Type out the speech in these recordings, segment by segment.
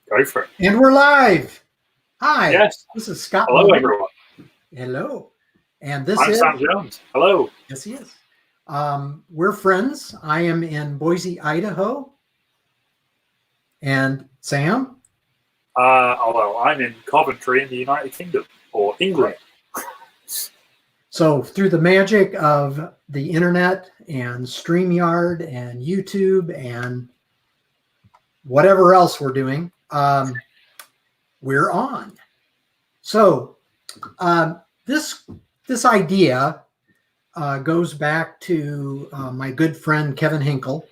Go for it. And we're live. Hi. Yes. This is Scott. Hello, Bowman. everyone. Hello. And this I'm is Sam Jones. Hello. Yes, he is. We're friends. I am in Boise, Idaho. And Sam? Although I'm in Coventry in the United Kingdom, or England. So through the magic of the internet and StreamYard and YouTube and whatever else we're doing, we're on. So this idea goes back to my good friend Kevin Hinkle,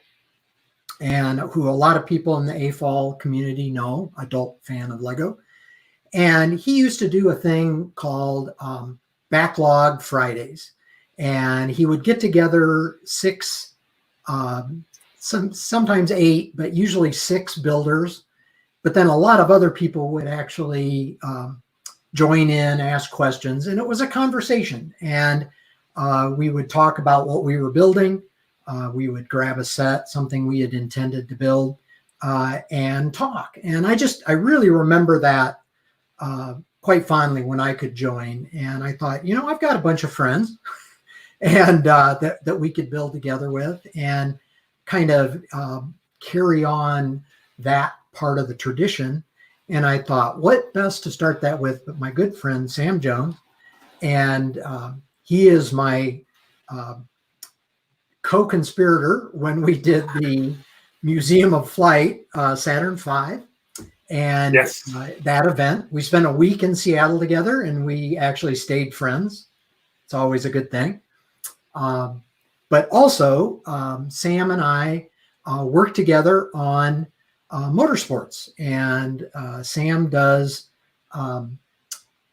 and who a lot of people in the AFOL community know, adult fan of Lego. And he used to do a thing called Backlog Fridays, and he would get together six, sometimes eight, but usually six builders. But then a lot of other people would actually join in, ask questions, and it was a conversation. And we would talk about what we were building. We would grab a set, something we had intended to build, and talk. And I really remember that quite fondly when I could join. And I thought, I've got a bunch of friends and that we could build together with and kind of carry on that part of the tradition. And I thought, what best to start that with but my good friend, Sam Jones. And he is my co-conspirator when we did the Museum of Flight, Saturn V. And Yes. That event, we spent a week in Seattle together and we actually stayed friends. It's always a good thing. But also, Sam and I work together on Motorsports. And Sam does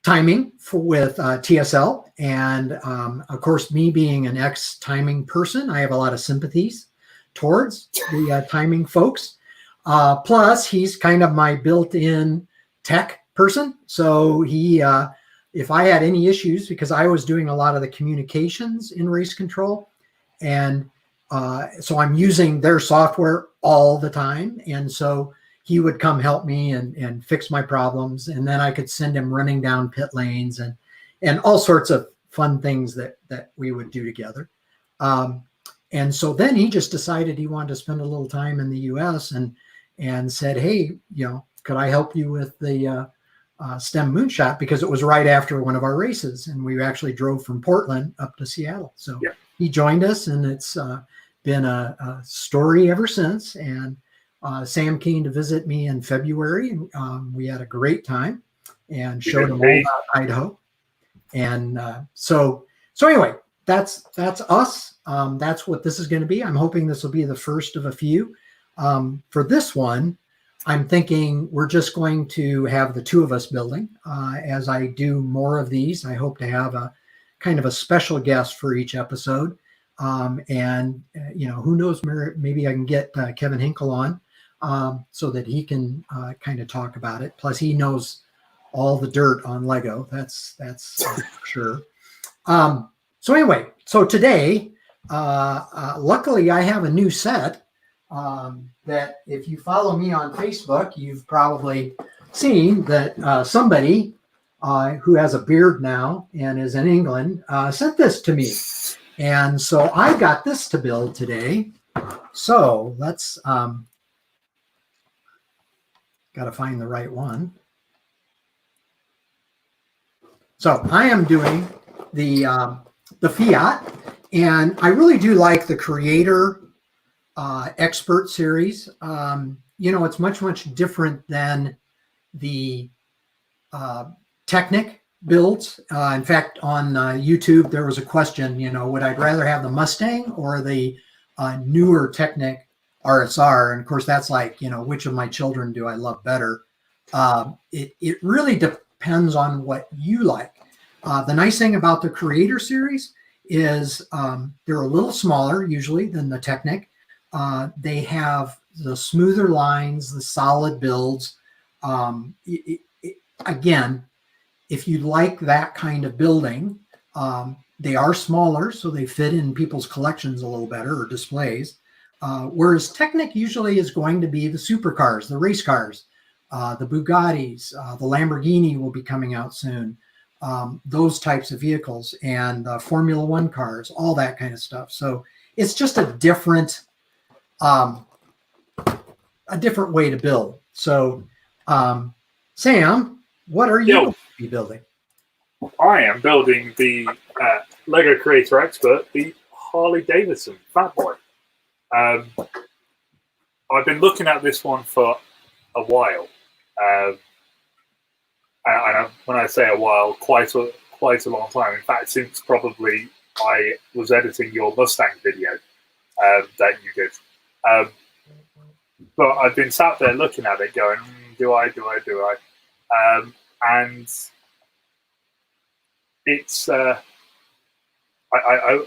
timing with TSL. And of course, me being an ex-timing person, I have a lot of sympathies towards the timing folks. Plus, he's kind of my built-in tech person. So he, if I had any issues, because I was doing a lot of the communications in race control, and so I'm using their software all the time. And so he would come help me and fix my problems. And then I could send him running down pit lanes and all sorts of fun things that we would do together. And so then he just decided he wanted to spend a little time in the US and said, hey, could I help you with the STEM moonshot? Because it was right after one of our races. And we actually drove from Portland up to Seattle. So he joined us, and it's been a story ever since. And Sam came to visit me in February. We had a great time and showed him all about Idaho. And so anyway, that's us. That's what this is going to be. I'm hoping this will be the first of a few. For this one, I'm thinking we're just going to have the two of us building. As I do more of these, I hope to have a kind of a special guest for each episode. And who knows, maybe I can get Kevin Hinkle on so that he can kind of talk about it. Plus, he knows all the dirt on Lego. That's for sure. So anyway, so today, luckily, I have a new set. That if you follow me on Facebook, you've probably seen that somebody who has a beard now and is in England sent this to me. And so I got this to build today. So let's, got to find the right one. So I am doing the Fiat, and I really do like the Creator Expert series. It's much different than the Technic builds. In fact, on YouTube, there was a question, would I rather have the Mustang or the newer Technic RSR? And of course, that's like, which of my children do I love better? It really depends on what you like. The nice thing about the Creator series is they're a little smaller usually than the Technic. They have the smoother lines, the solid builds. Again, if you like that kind of building, they are smaller, so they fit in people's collections a little better, or displays. Whereas Technic usually is going to be the supercars, the race cars. the Bugattis, the Lamborghini will be coming out soon. Those types of vehicles and Formula One cars, all that kind of stuff. So it's just a different way to build. So, Sam, what are you going to be building? I am building the Lego Creator Expert, the Harley Davidson Fat Boy. I've been looking at this one for a while. And when I say a while, quite a long time. In fact, since probably I was editing your Mustang video that you did. But I've been sat there looking at it going, do I? And it's, I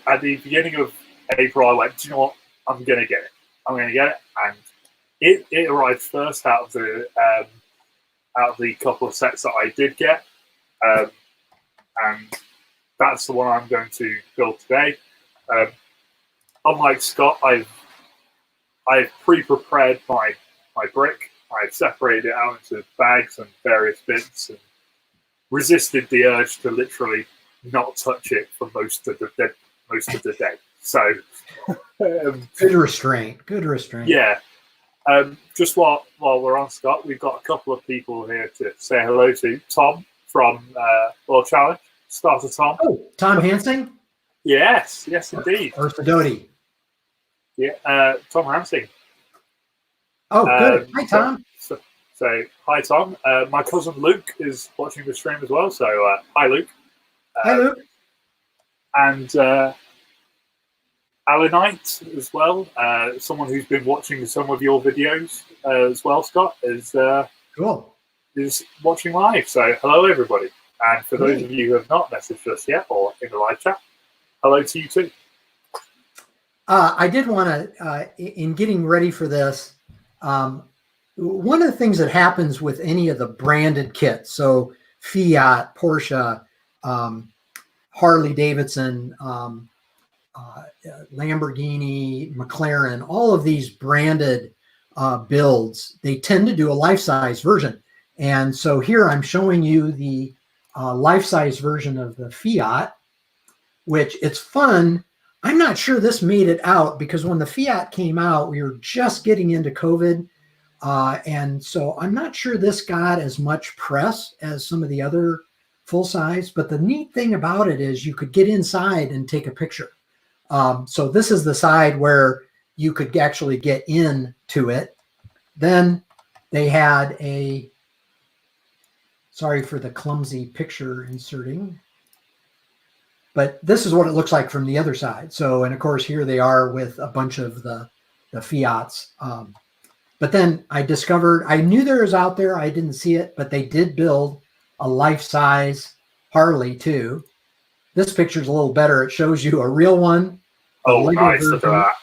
at the beginning of April, I went, do you know what? I'm going to get it. And it arrived first out of the couple of sets that I did get. And that's the one I'm going to build today. Unlike Scott, I've pre-prepared my brick. I've separated it out into bags and various bits and resisted the urge to literally not touch it for most of the day. So good restraint. Yeah. Just while we're on, Scott, we've got a couple of people here to say hello to. Tom from World Challenge, Starter Tom. Oh, Tom Hansing? Yes, indeed. Or Sidoti. Yeah, Tom Hansing. Oh, good. Hi, Tom. So hi, Tom. My cousin Luke is watching the stream as well. So hi, Luke. Hi, Luke. And Alanite as well. Someone who's been watching some of your videos as well, Scott, is cool. Is watching live. So hello, everybody. And for those of you who have not messaged us yet or in the live chat, hello to you too. I did want to, in getting ready for this, one of the things that happens with any of the branded kits, so Fiat, Porsche, Harley Davidson, Lamborghini, McLaren, all of these branded builds, they tend to do a life-size version. And so here I'm showing you the life-size version of the Fiat, which it's fun. I'm not sure this made it out because when the Fiat came out, we were just getting into COVID. And so I'm not sure this got as much press as some of the other full size, but the neat thing about it is you could get inside and take a picture. So this is the side where you could actually get into it. Then they had a, sorry for the clumsy picture inserting, but this is what it looks like from the other side. So, and of course, here they are with a bunch of the Fiats. But then I discovered, I knew there was out there, I didn't see it, but they did build a life-size Harley too. This picture is a little better. It shows you a real one. Oh, nice. Look at that.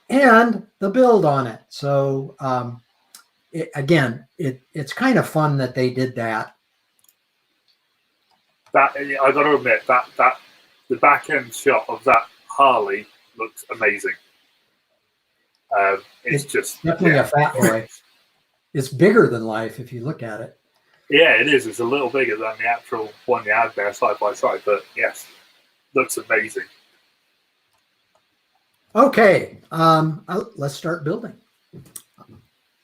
And the build on it. So, it's kind of fun that they did that. That I got to admit that the back end shot of that Harley looks amazing. It's just definitely a fat boy. It's bigger than life if you look at it. Yeah, it is. It's a little bigger than the actual one you had there side by side, but yes, looks amazing. Okay, let's start building.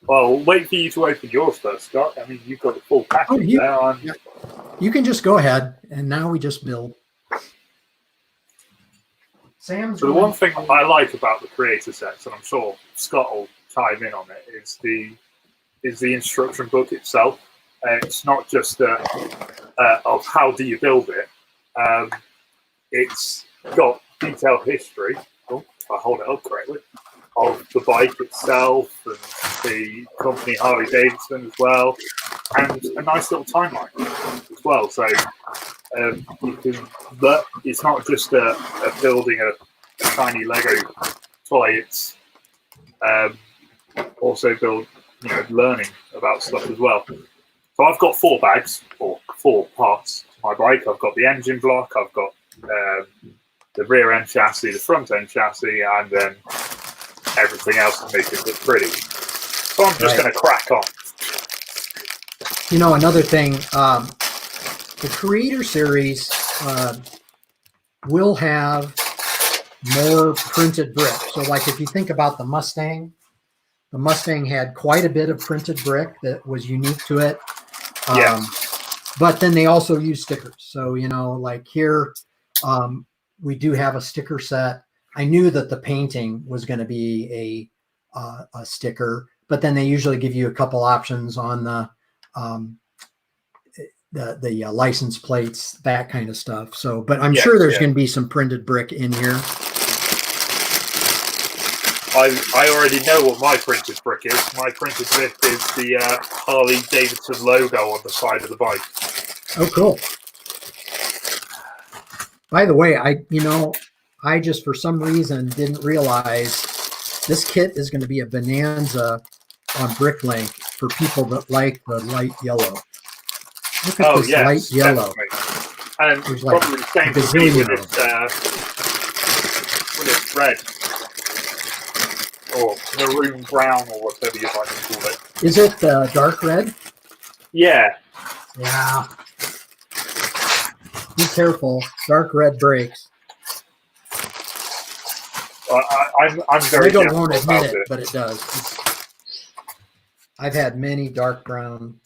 Well, we'll wait for you to open yours first, Scott. I mean, you've got the full package there. Yeah. You can just go ahead, and now we just build. Sam's so the one thing I like about the creator sets, and I'm sure Scott will chime in on it, is the instruction book itself. It's not just of how do you build it. It's got detailed history. Oh, if I hold it up correctly, of the bike itself and the company Harley Davidson as well, and a nice little timeline as well. So you can, but it's not just a building a tiny Lego toy. It's also learning about stuff as well. So I've got 4 bags or 4 parts to my bike. I've got the engine block, I've got the rear end chassis, the front end chassis, and then everything else to make it look pretty. So I'm just going to crack on. Another thing, the Creator Series will have more printed brick. So like if you think about the Mustang had quite a bit of printed brick that was unique to it. But then they also use stickers. So, like here, we do have a sticker set. I knew that the painting was going to be a sticker, but then they usually give you a couple options on the license plates, that kind of stuff. So, but I'm sure there's going to be some printed brick in here. I already know what my printed brick is. My printed brick is the Harley Davidson logo on the side of the bike. Oh, cool. By the way, I just for some reason didn't realize this kit is going to be a bonanza on Bricklink for people that like the light yellow. Look at this light yellow. And there's probably the same thing with its red. Or maroon brown, or whatever you like to call it. Is it dark red? Yeah. Yeah. Be careful. Dark red brakes. I'm very careful won't admit about it, but it does. I've had many dark brown.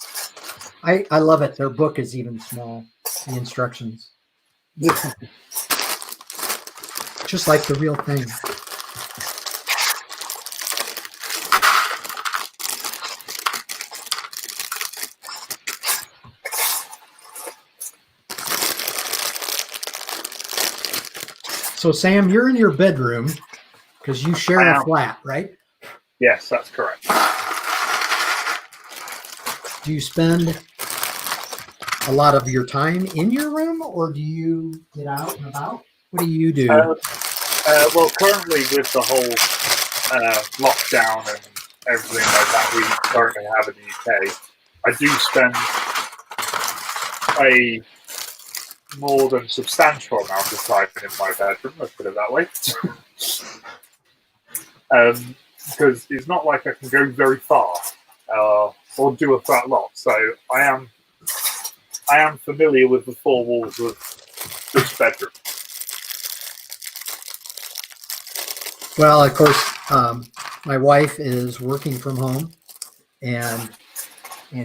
I love it. Their book is even small. The instructions. Just like the real thing. So, Sam, you're in your bedroom because you share a flat, right? Yes, that's correct. Do you spend a lot of your time in your room, or do you get out and about? What do you do? Well, currently with the whole lockdown and everything like that we currently have in the UK, I do spend a more than substantial amount of time in my bedroom, let's put it that way. Because it's not like I can go very far or do a fat lot. So I am familiar with the four walls of this bedroom. Well, of course, my wife is working from home, and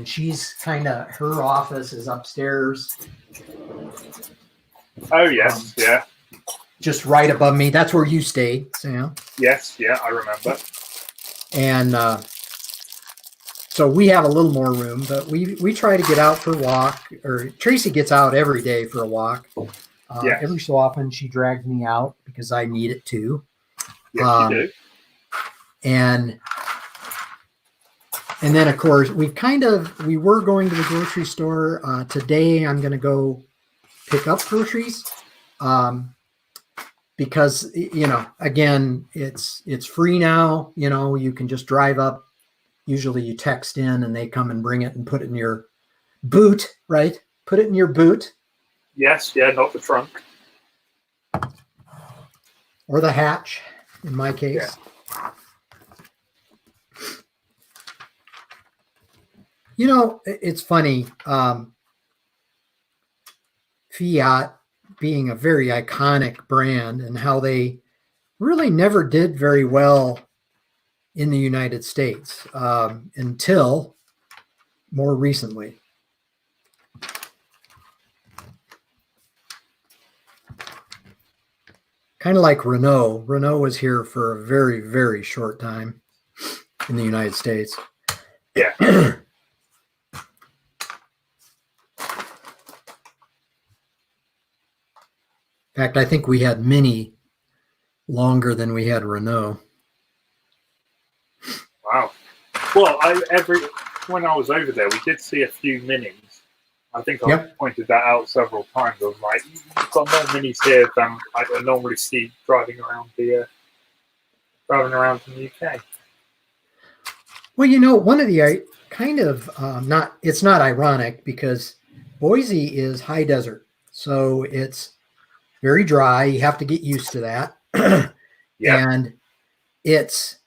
she's her office is upstairs. Oh, yes, yeah. Just right above me. That's where you stayed, Sam. Yes, yeah, I remember. And so we have a little more room, but we try to get out for a walk. Or Tracy gets out every day for a walk. Yes. Every so often she drags me out because I need it too. Yes, you do. And then, of course, we were going to the grocery store. Today I'm going to go pick up groceries because, again, it's free now. You can just drive up. Usually you text in and they come and bring it and put it in your boot, right? Put it in your boot. Yes, yeah, not the trunk. Or the hatch, in my case. Yeah. It's funny. Fiat being a very iconic brand and how they really never did very well in the United States until more recently. Kind of like Renault. Renault was here for a very, very short time in the United States. Yeah. In fact, I think we had Mini longer than we had Renault. Wow. Well, when I was over there, we did see a few Minis. I think I pointed that out several times. I was like, you've got more Minis here than I normally see driving around in the UK. Well, one of the it's not ironic because Boise is high desert. So it's very dry. You have to get used to that. And it's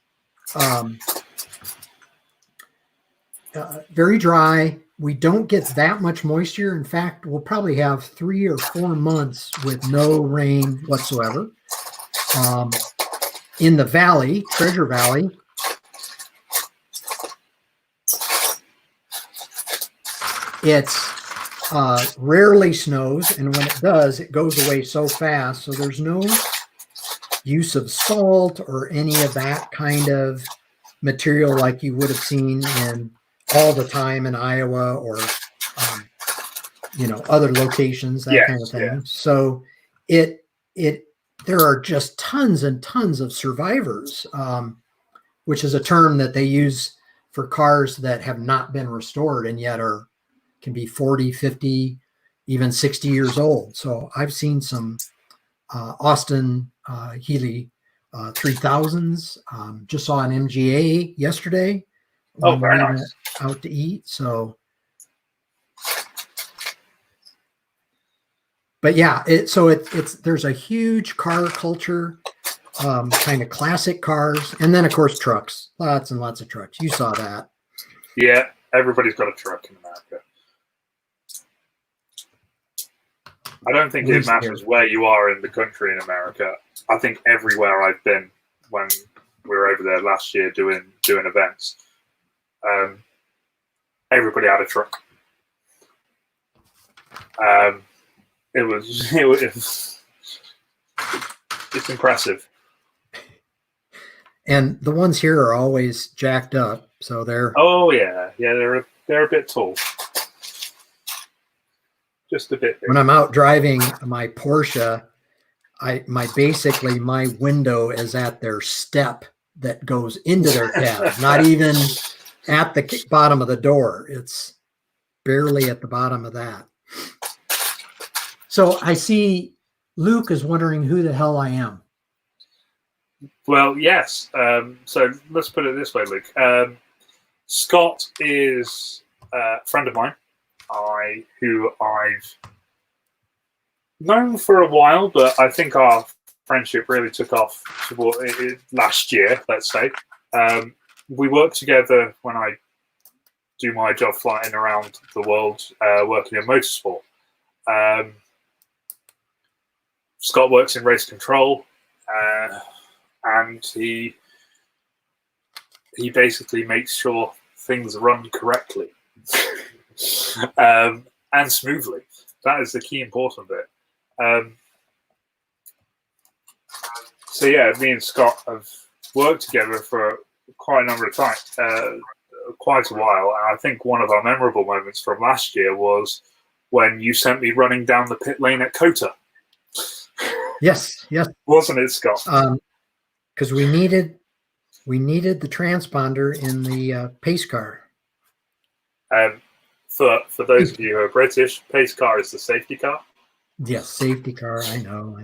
very dry, we don't get that much moisture. In fact, we'll probably have 3 or 4 months with no rain whatsoever. In the valley, Treasure Valley, it's rarely snows, and when it does, it goes away so fast. So there's no use of salt or any of that kind of material like you would have seen in all the time in Iowa or other locations, that kind of thing. Yeah. So there are just tons and tons of survivors, which is a term that they use for cars that have not been restored and yet can be 40, 50, even 60 years old. So I've seen some Austin Healey 3000s. Just saw an MGA yesterday. Oh, very nice. Out to eat. So, but yeah, there's a huge car culture, kind of classic cars, and then of course trucks, lots and lots of trucks. You saw that. Yeah, everybody's got a truck in America. I don't think it matters where you are in the country in America. I think everywhere I've been when we were over there last year doing events, everybody had a truck. It's impressive. And the ones here are always jacked up, so they're they're a bit tall. Just a bit big. When I'm out driving my Porsche, my window is at their step that goes into their cab, not even at the bottom of the door. It's barely at the bottom of that. So I see Luke is wondering who the hell I am. Well, yes. So let's put it this way, Luke. Scott is a friend of mine. Who I've known for a while, but I think our friendship really took off last year, let's say. We work together when I do my job flying around the world, working in motorsport. Scott works in race control, and he basically makes sure things run correctly. And smoothly. That is the key important bit. So yeah, me and Scott have worked together for quite a number of time, quite a while. And I think one of our memorable moments from last year was when you sent me running down the pit lane at COTA. Yes. Wasn't it, Scott? Because we needed the transponder in the pace car. For those of you who are British, pace car is the safety car. Yes, safety car. I know.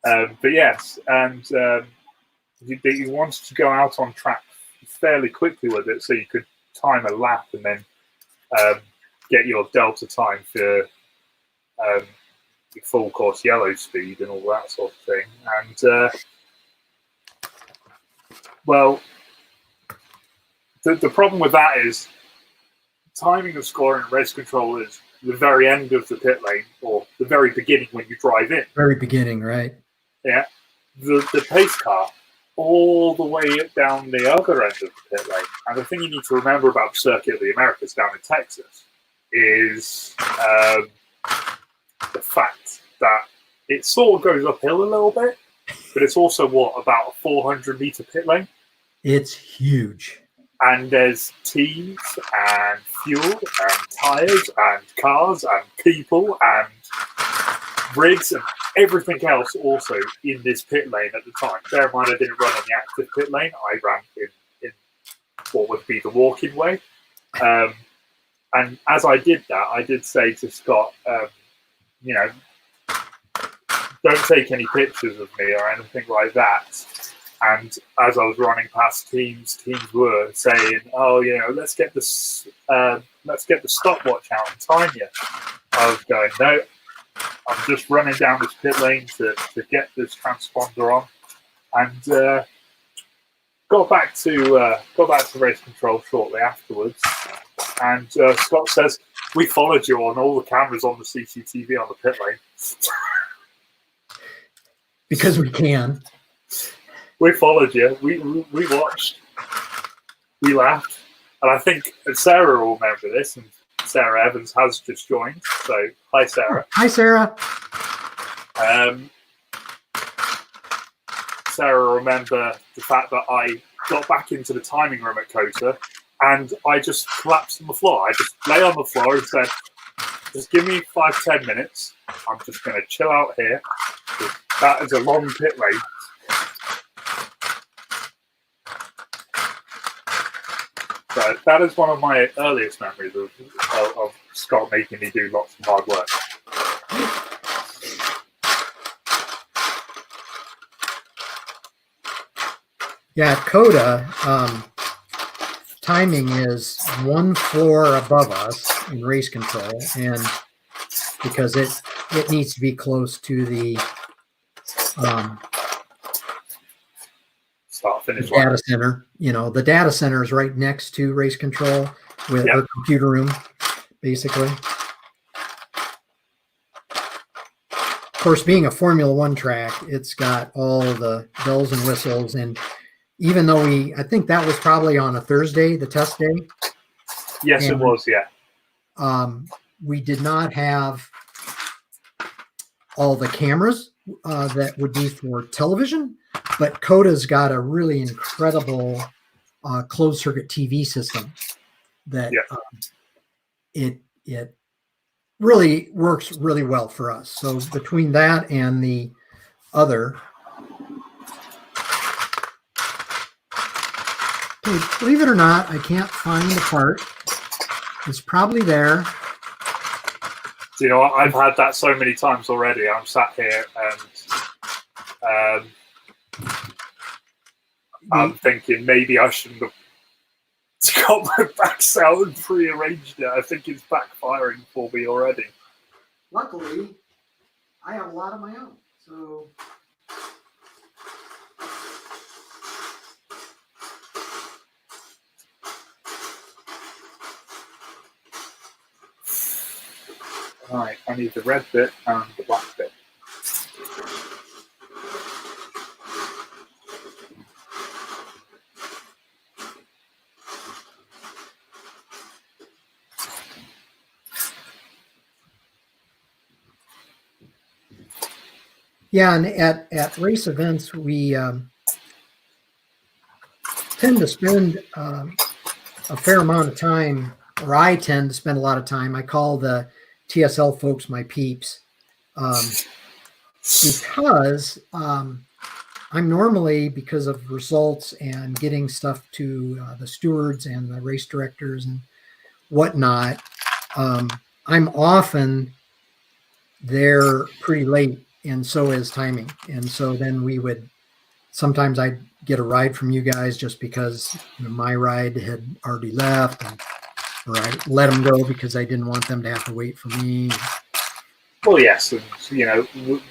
But yes, and you wanted to go out on track fairly quickly with it, so you could time a lap and then get your delta time for your full course yellow speed and all that sort of thing. And well, the problem with that is timing of scoring race control is the very end of the pit lane or the very beginning when you drive in. Very beginning, right? Yeah. The pace car all the way down the other end of the pit lane. And the thing you need to remember about the Circuit of the Americas down in Texas is the fact that it sort of goes uphill a little bit, but it's also about a 400-meter pit lane. It's huge. And there's teams and fuel and tires and cars and people and rigs and everything else also in this pit lane at the time. Bear in mind, I didn't run in the active pit lane. I ran in what would be the walking way. And as I did that, I did say to Scott, don't take any pictures of me or anything like that. And as I was running past teams were saying, "Oh, let's get the stopwatch out and time you." I was going, "No, I'm just running down this pit lane to get this transponder on." And got back to race control shortly afterwards, and Scott says, "We followed you on all the cameras on the CCTV on the pit lane." Because we can. We followed you. We watched. We laughed, and I think Sarah will remember this. And Sarah Evans has just joined. So hi, Sarah. Hi, Sarah. Sarah will remember the fact that I got back into the timing room at COTA, and I just collapsed on the floor. I just lay on the floor and said, "Just give me 5-10 minutes. I'm just going to chill out here. That is a long pit lane." So that is one of my earliest memories of Scott making me do lots of hard work. Yeah, at COTA, timing is one floor above us in race control, and because it needs to be close to the Finish data center. The data center is right next to race control with our computer room, basically. Of course, being a Formula One track, it's got all the bells and whistles. And even though I think that was probably on a Thursday, the test day. Yes, it was, yeah. We did not have all the cameras that would be for television, but COTA's got a really incredible closed circuit TV system that it really works really well for us. So between that and the other, believe it or not, I can't find the part. It's probably there. You know, I've had that so many times already. I'm sat here and I'm thinking maybe I shouldn't have got my backs out and prearranged it. I think it's backfiring for me already. Luckily, I have a lot of my own. So all right, I need the red bit and the black bit. yeah, and at race events, we tend to spend a fair amount of time, or I tend to spend a lot of time. I call the TSL folks my peeps, because I'm normally, because of results and getting stuff to the stewards and the race directors and whatnot, I'm often there pretty late, and so is timing. And so then sometimes I'd get a ride from you guys just because my ride had already left, or I let them go because I didn't want them to have to wait for me. Well, yes, and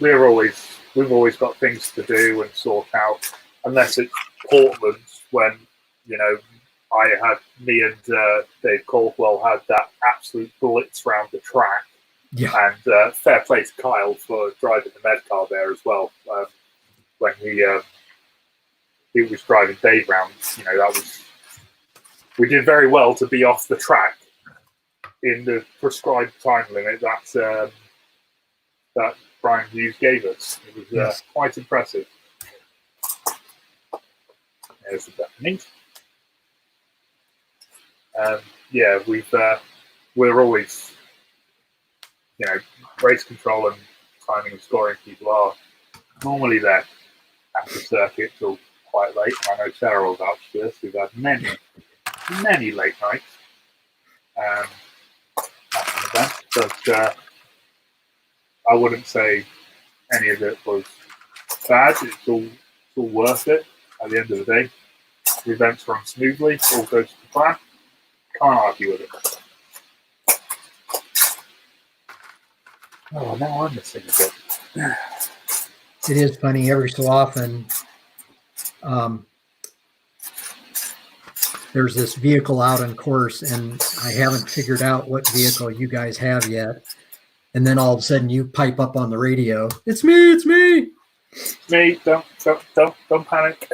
we've always got things to do and sort out, unless it's Portland when me and Dave Caldwell had that absolute blitz round the track. Yeah, and fair play to Kyle for driving the med car there as well. When he was driving Dave round, we did very well to be off the track in the prescribed time limit that Brian Hughes gave us. It was quite impressive. There's the neat. We're always, race control and timing and scoring people are normally there at the circuit till quite late. And I know Sarah will vouch for this. We've had many late nights at an event, but I wouldn't say any of it was bad. It's all worth it at the end of the day. The events run smoothly, all goes to plan. Can't argue with it. Oh, now I'm missing a bit. it is funny every so often. there's this vehicle out on course, and I haven't figured out what vehicle you guys have yet. And then all of a sudden you pipe up on the radio. It's me, it's me. Me, don't panic.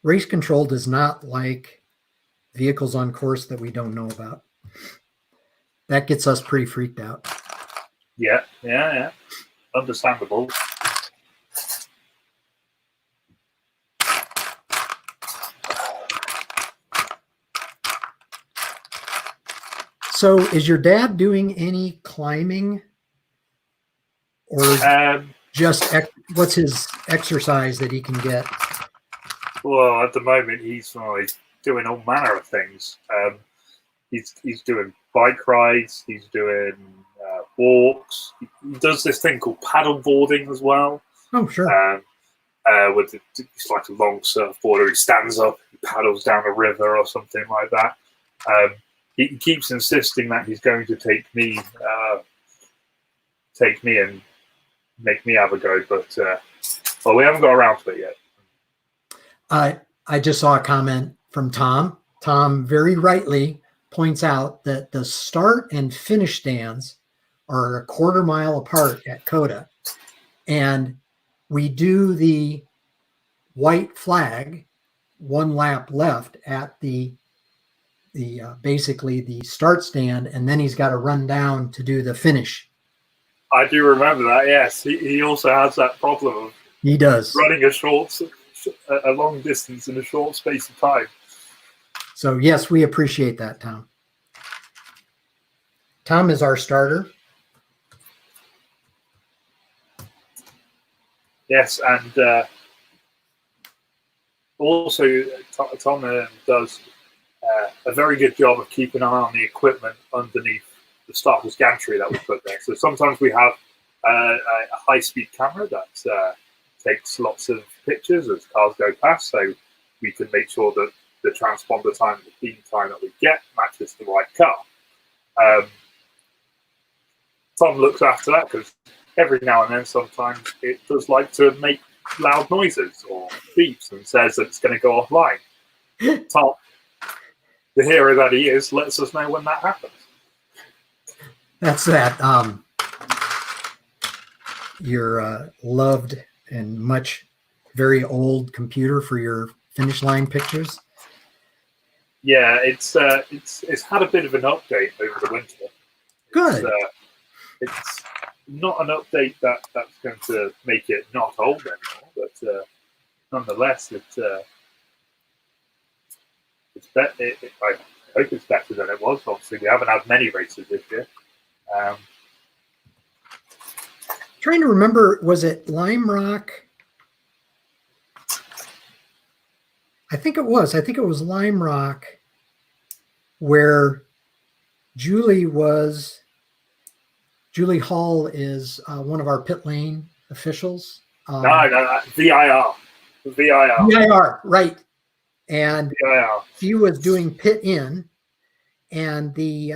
Race control does not like vehicles on course that we don't know about. That gets us pretty freaked out. Yeah. Understandable. So is your dad doing any climbing, or just what's his exercise that he can get? Well, at the moment he's doing all manner of things. He's doing bike rides. He's doing walks. He does this thing called paddle boarding as well. Oh, sure. It's like a long surfboard. He stands up, he paddles down a river or something like that. He keeps insisting that he's going to take me and make me have a go, but we haven't got around to it yet. I just saw a comment from Tom. Tom very rightly points out that the start and finish stands are a quarter mile apart at COTA, and we do the white flag 1 lap left at the basically the start stand, and then he's got to run down to do the finish. I do remember that. Yes, he also has that problem of he does running a long distance in a short space of time. So yes, we appreciate that, Tom. Tom is our starter. Yes, and also Tom does a very good job of keeping an eye on the equipment underneath the starter's gantry that we put there. So sometimes we have a high-speed camera that takes lots of pictures as cars go past, so we can make sure that the transponder time, the beam time that we get matches the right car. Tom looks after that because every now and then sometimes it does like to make loud noises or beeps and says that it's going to go offline. Tom, the hero that he is, lets us know when that happens. That's that. Your loved and much very old computer for your finish line pictures. Yeah, it's had a bit of an update over the winter. Good. It's not an update that's going to make it not old anymore, but nonetheless, I hope it's better than it was. Obviously, we haven't had many races this year. Trying to remember, was it Lime Rock? I think it was. I think it was Lime Rock where Julie Hall is one of our pit lane officials. No, VIR. VIR, right. And VIR. she was doing pit in, and the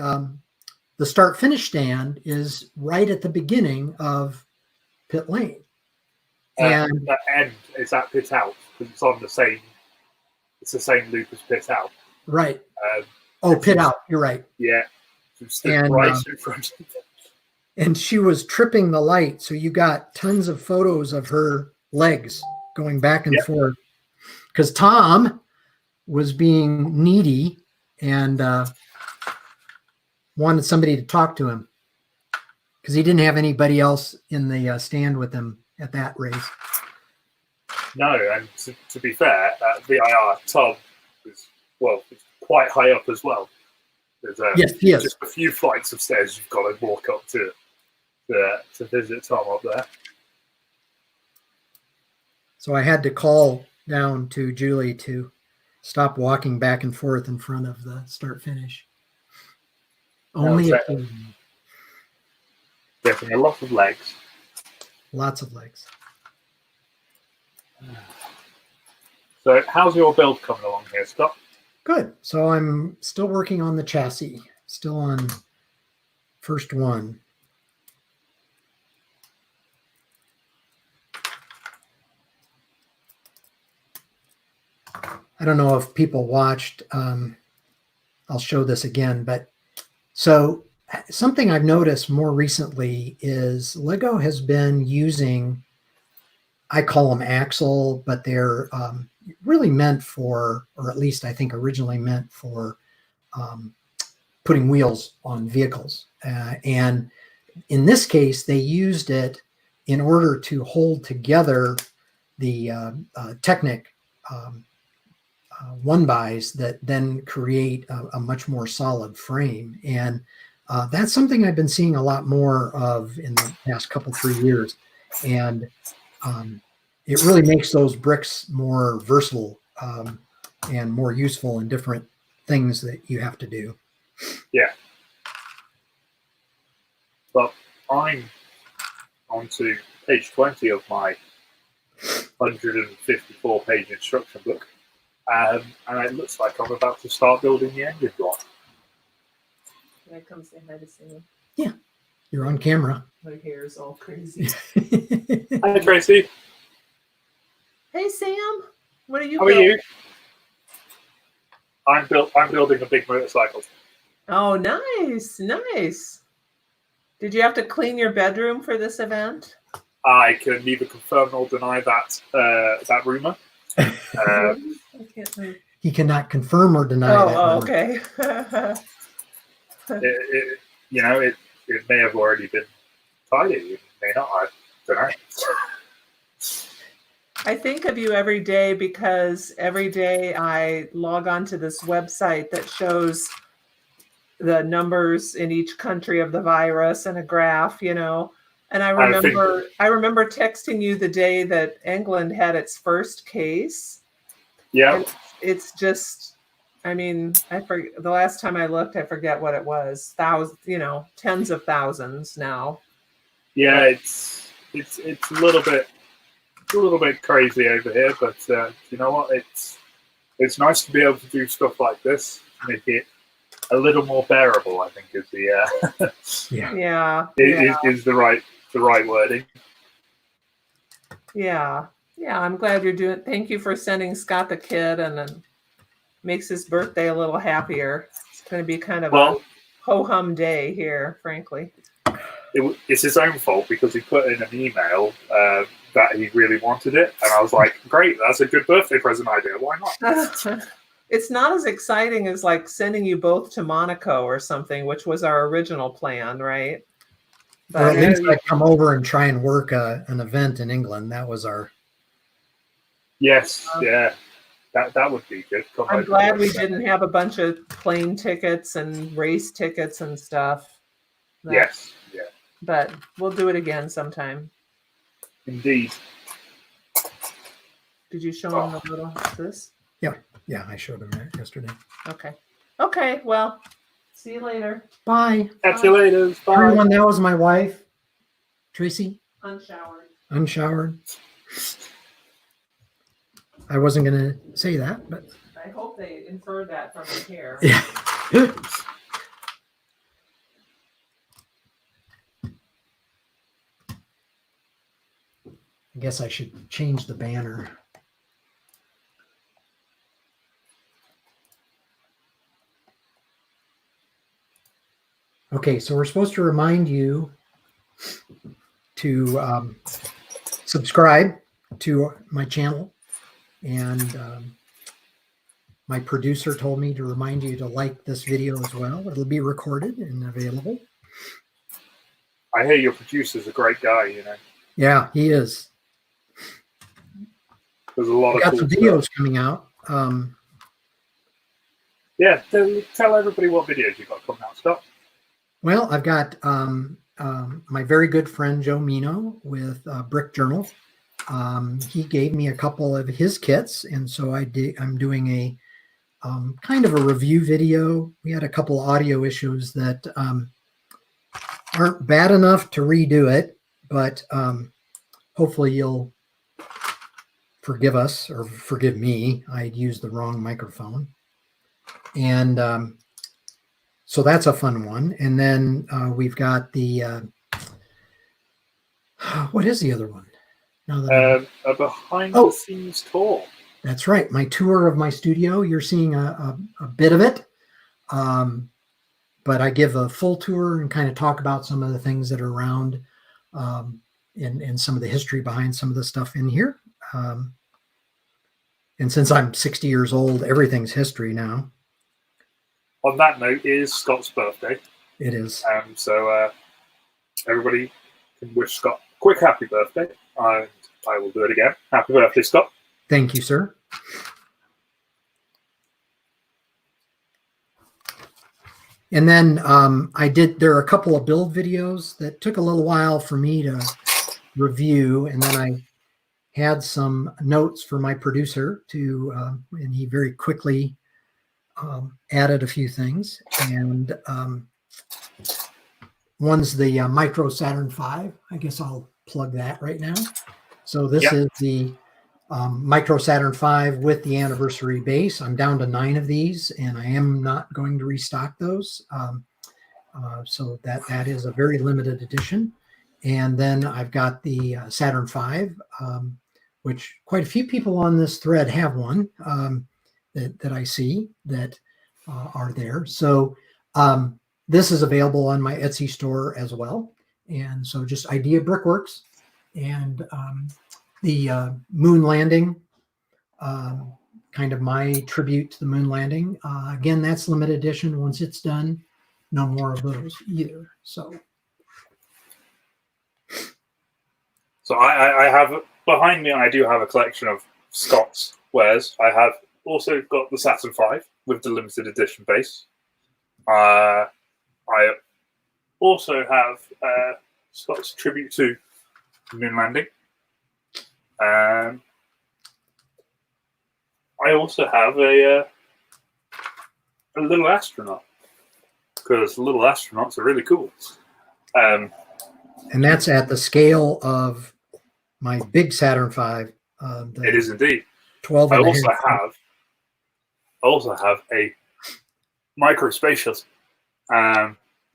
start finish stand is right at the beginning of pit lane. And the end is at pit out because it's on the same. It's the same loop as pit out. Right. Pit out. You're right. Yeah. And right in front of it. And she was tripping the light, so you got tons of photos of her legs going back and forth. Because Tom was being needy and wanted somebody to talk to him because he didn't have anybody else in the stand with him at that race. No, and to be fair, VIR, Tom is quite high up as well. There's just a few flights of stairs you've got to walk up to visit Tom up there. So I had to call down to Julie to stop walking back and forth in front of the start finish. Only getting a lot of legs. Lots of legs. So how's your build coming along here, Scott? Good. So I'm still working on the chassis. Still on first one. I don't know if people watched. I'll show this again, but so something I've noticed more recently is Lego has been using, I call them axle, but they're really meant for, or at least I think originally meant for putting wheels on vehicles. And in this case, they used it in order to hold together the Technic one-bys that then create a much more solid frame. And that's something I've been seeing a lot more of in the past couple, 3 years. And it really makes those bricks more versatile and more useful in different things that you have to do. Yeah. But I'm on to page 20 of my 154-page instruction book. And it looks like I'm about to start building the engine block. Can I come say hi to Sam? Yeah, you're on camera. My hair is all crazy. Hi, Tracy. Hey, Sam. What are you How are you? I'm building a big motorcycle. Oh, nice, nice. Did you have to clean your bedroom for this event? I can neither confirm nor deny that rumor. I can't think. He cannot confirm or deny that. Oh, okay. It may have already been tidy. It may not. I don't know. I think of you every day because every day I log on to this website that shows the numbers in each country of the virus and a graph, you know. And I remember texting you the day that England had its first case. Yeah. And it's just, I mean, the last time I looked, I forget what it was. Tens of thousands now. Yeah, it's a little bit crazy over here, but you know what? It's nice to be able to do stuff like this, make it a little more bearable. I think is the is the right wording. Yeah. I'm glad you're doing. Thank you for sending Scott the kid, and makes his birthday a little happier. It's going to be kind of a ho-hum day here, frankly. It's his own fault because he put in an email that he really wanted it, and I was like, "Great, that's a good birthday present idea. Why not?" It's not as exciting as like sending you both to Monaco or something, which was our original plan, right? But or at least I'd come over and try and work an event in England. That was our. Yes, yeah, that would be good. I'm glad we didn't have a bunch of plane tickets and race tickets and stuff. Yes, yeah. But we'll do it again sometime. Indeed. Did you show him the little this? Yeah, I showed him that yesterday. Okay. Well, see you later. Bye. Catch you later. Bye. Everyone, that was my wife, Tracy. Unshowered. I wasn't going to say that, but I hope they inferred that from the hair. Yeah. I guess I should change the banner. Okay, so we're supposed to remind you to subscribe to my channel. And my producer told me to remind you to like this video as well. It'll be recorded and available. I hear your producer's a great guy, you know. Yeah, he is. There's a lot of got cool some videos stuff coming out. Yeah, tell everybody what videos you've got coming out, Scott. Well, I've got my very good friend Joe Mino with Brick Journal. He gave me a couple of his kits, and so I'm doing a kind of a review video. We had a couple audio issues that aren't bad enough to redo it, but hopefully you'll forgive us or forgive me. I used the wrong microphone, and so that's a fun one. And then we've got the what is the other one? A behind-the-scenes tour. That's right. My tour of my studio, you're seeing a bit of it. But I give a full tour and kind of talk about some of the things that are around and some of the history behind some of the stuff in here. And since I'm 60 years old, everything's history now. On that note, it is Scott's birthday. It is. So everybody can wish Scott a quick happy birthday. And I will do it again. Happy birthday, Scott. Thank you, sir. And then there are a couple of build videos that took a little while for me to review. And then I had some notes for my producer and he very quickly added a few things. And one's the Micro Saturn V. I guess I'll plug that right now. So this is the Micro Saturn V with the anniversary base. I'm down to 9 of these, and I am not going to restock those. So that is a very limited edition. And then I've got the Saturn V, which quite a few people on this thread have one that I see that are there. So this is available on my Etsy store as well. And so just ideaBRICKworks and the moon landing, kind of my tribute to the moon landing. Again, that's limited edition. Once it's done, no more of those either. So I have behind me, I do have a collection of Scott's wares. I have also got the Saturn V with the limited edition base. I also have Scott's tribute to the moon landing. I also have a little astronaut, because little astronauts are really cool. And that's at the scale of my big Saturn V. It is indeed. 12. I also have a micro space shuttle.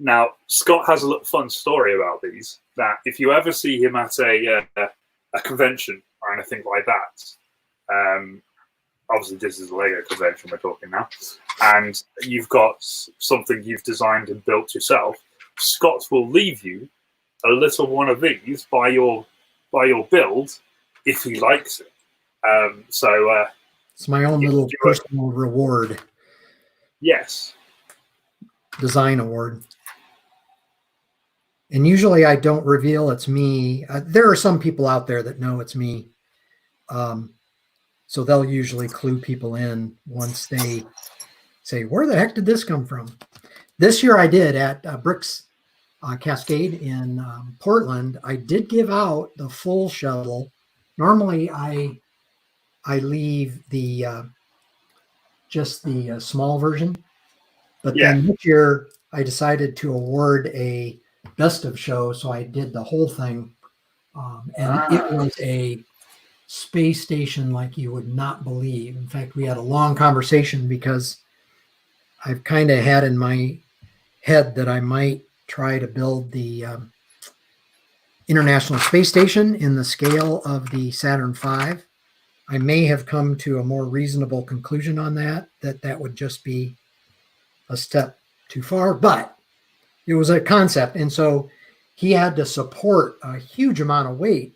Now, Scott has a little fun story about these. That if you ever see him at a convention or anything like that, obviously this is a Lego convention we're talking now, and you've got something you've designed and built yourself, Scott will leave you a little one of these by your build if he likes it. So it's my own little personal reward. Yes. Design award. And usually I don't reveal it's me. There are some people out there that know it's me. So they'll usually clue people in once they say, where the heck did this come from? This year I did at Bricks Cascade in Portland. I did give out the full shuttle. Normally I leave the just the small version. But then this year I decided to award a best of show, so I did the whole thing, and it was a space station like you would not believe. In fact, we had a long conversation because I've kind of had in my head that I might try to build the International Space Station in the scale of the Saturn V. I may have come to a more reasonable conclusion on that would just be a step too far, but it was a concept. And so he had to support a huge amount of weight.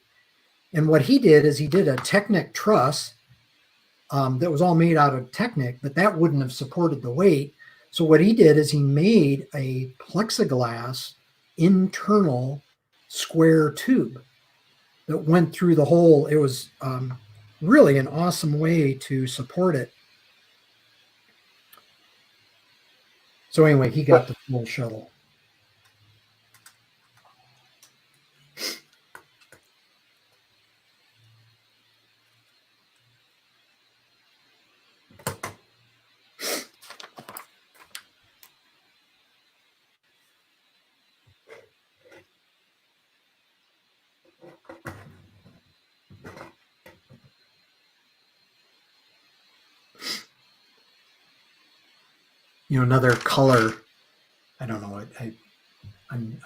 And what he did is he did a Technic truss that was all made out of Technic, but that wouldn't have supported the weight. So what he did is he made a plexiglass internal square tube that went through the hole. It was really an awesome way to support it. So anyway, he got the full shuttle. You know, another color, I don't know, I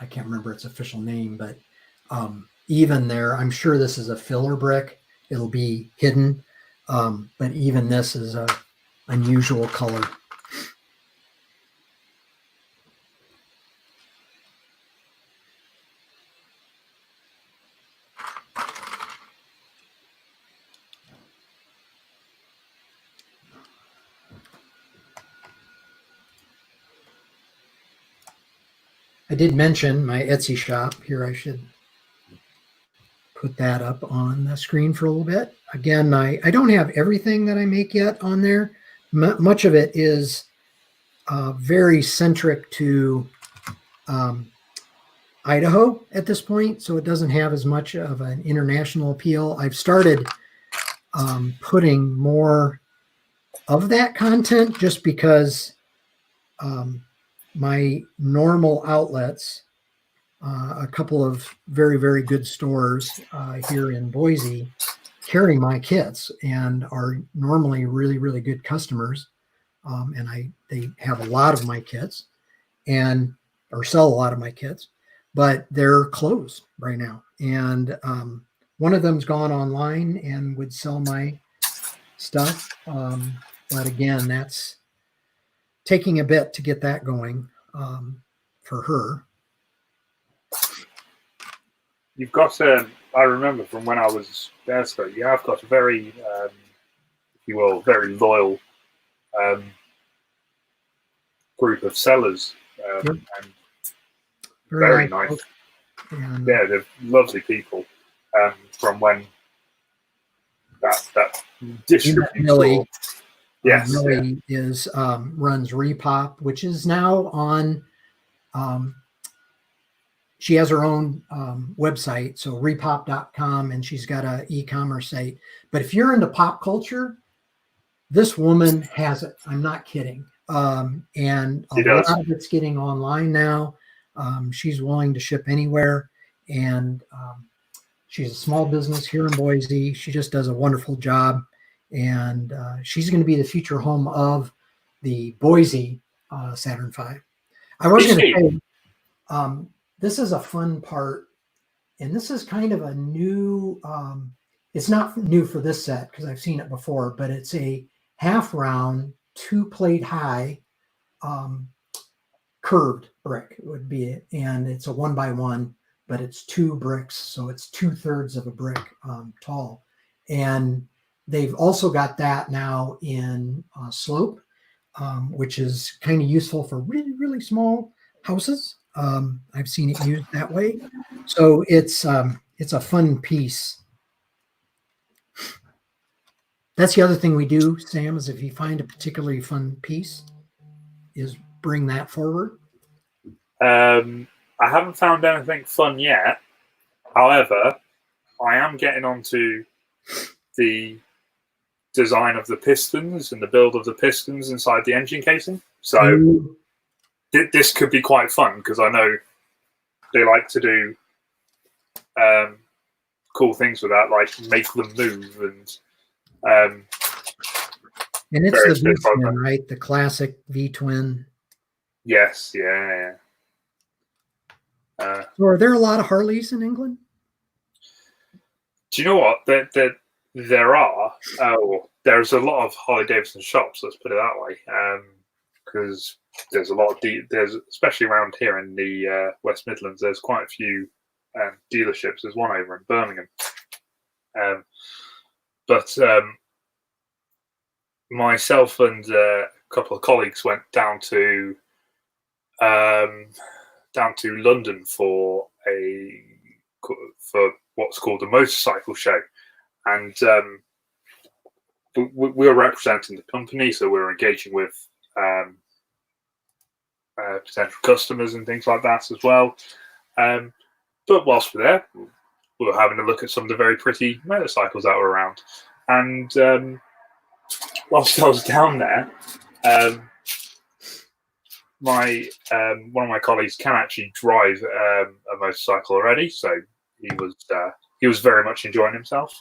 can't remember its official name, but even there, I'm sure this is a filler brick. It'll be hidden. But even this is a unusual color. I did mention my Etsy shop here. I should put that up on the screen for a little bit. Again, I don't have everything that I make yet on there. Much of it is very centric to Idaho at this point, so it doesn't have as much of an international appeal. I've started putting more of that content just because my normal outlets, a couple of very, very good stores here in Boise, carry my kits and are normally really, really good customers. And they have a lot of my kits or sell a lot of my kits, but they're closed right now. And one of them's gone online and would sell my stuff. But again, that's taking a bit to get that going for her. You've got, I remember from when I was there, so you have got a very, if you will, very loyal group of sellers. Yep. And very nice. And, yeah, they're lovely people. From when that distributor. Millie, yes, Millie is runs Repop, which is now on. She has her own website, so repop.com, and she's got an e-commerce site. But if you're into pop culture, this woman has it. I'm not kidding. And a lot of it's getting online now. She's willing to ship anywhere, and she's a small business here in Boise. She just does a wonderful job, and she's going to be the future home of the Boise Saturn V. I was going to say, this is a fun part, and this is kind of a new, it's not new for this set because I've seen it before, but it's a half round, 2-plate high, curved brick would be it. And it's a 1x1, but it's 2 bricks. So it's 2/3 of a brick tall. And they've also got that now in slope, which is kind of useful for really, really small houses. I've seen it used that way. So it's a fun piece. That's the other thing we do, Sam, is if you find a particularly fun piece, is bring that forward. I haven't found anything fun yet. However, I am getting onto the design of the pistons and the build of the pistons inside the engine casing. So this could be quite fun because I know they like to do cool things with that, like make them move and it's the V-twin, right? The classic V-twin. Yes, yeah. So are there a lot of Harleys in England? Do you know what? There are. There's a lot of Harley-Davidson shops, let's put it that way. Because there's a lot of there's especially around here in the West Midlands. There's quite a few dealerships. There's one over in Birmingham, but myself and a couple of colleagues went down to London for what's called a motorcycle show, and we were representing the company, so we were engaging with potential customers and things like that as well. But whilst we're there, we were having a look at some of the very pretty motorcycles that were around. And whilst I was down there, one of my colleagues can actually drive a motorcycle already, so he was very much enjoying himself.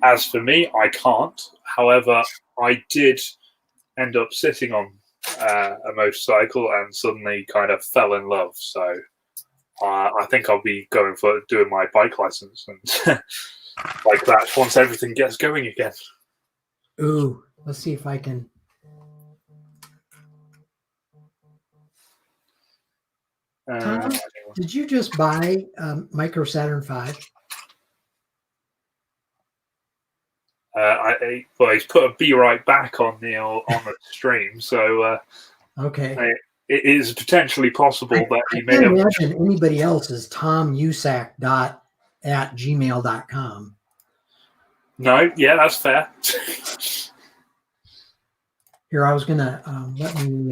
As for me, I can't. However, I did end up sitting on a motorcycle and suddenly kind of fell in love. So I think I'll be going for doing my bike license and like that once everything gets going again. Ooh, let's see if I can. Tom, did you just buy Micro Saturn 5? Well, he's put a be right back on the stream, so okay. It is potentially possible that he may have. I can't have. imagine anybody else is tomusac.@gmail.com. No, yeah, that's fair. Here, I was gonna let me.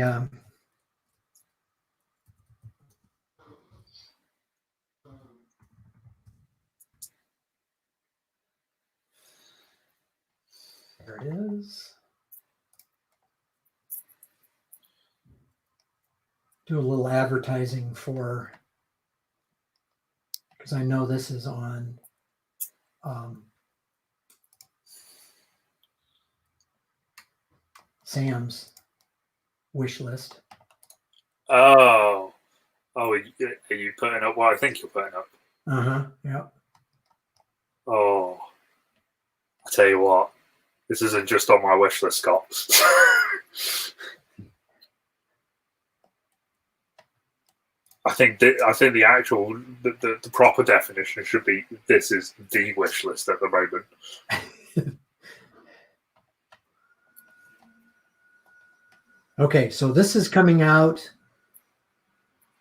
There it is. Do a little advertising for, because I know this is on Sam's wish list. Oh, are you putting up what I think you're putting up? Yep. Oh, I tell you what, this isn't just on my wish list, Scott. I think the actual the proper definition should be this is the wish list at the moment. Okay, so this is coming out.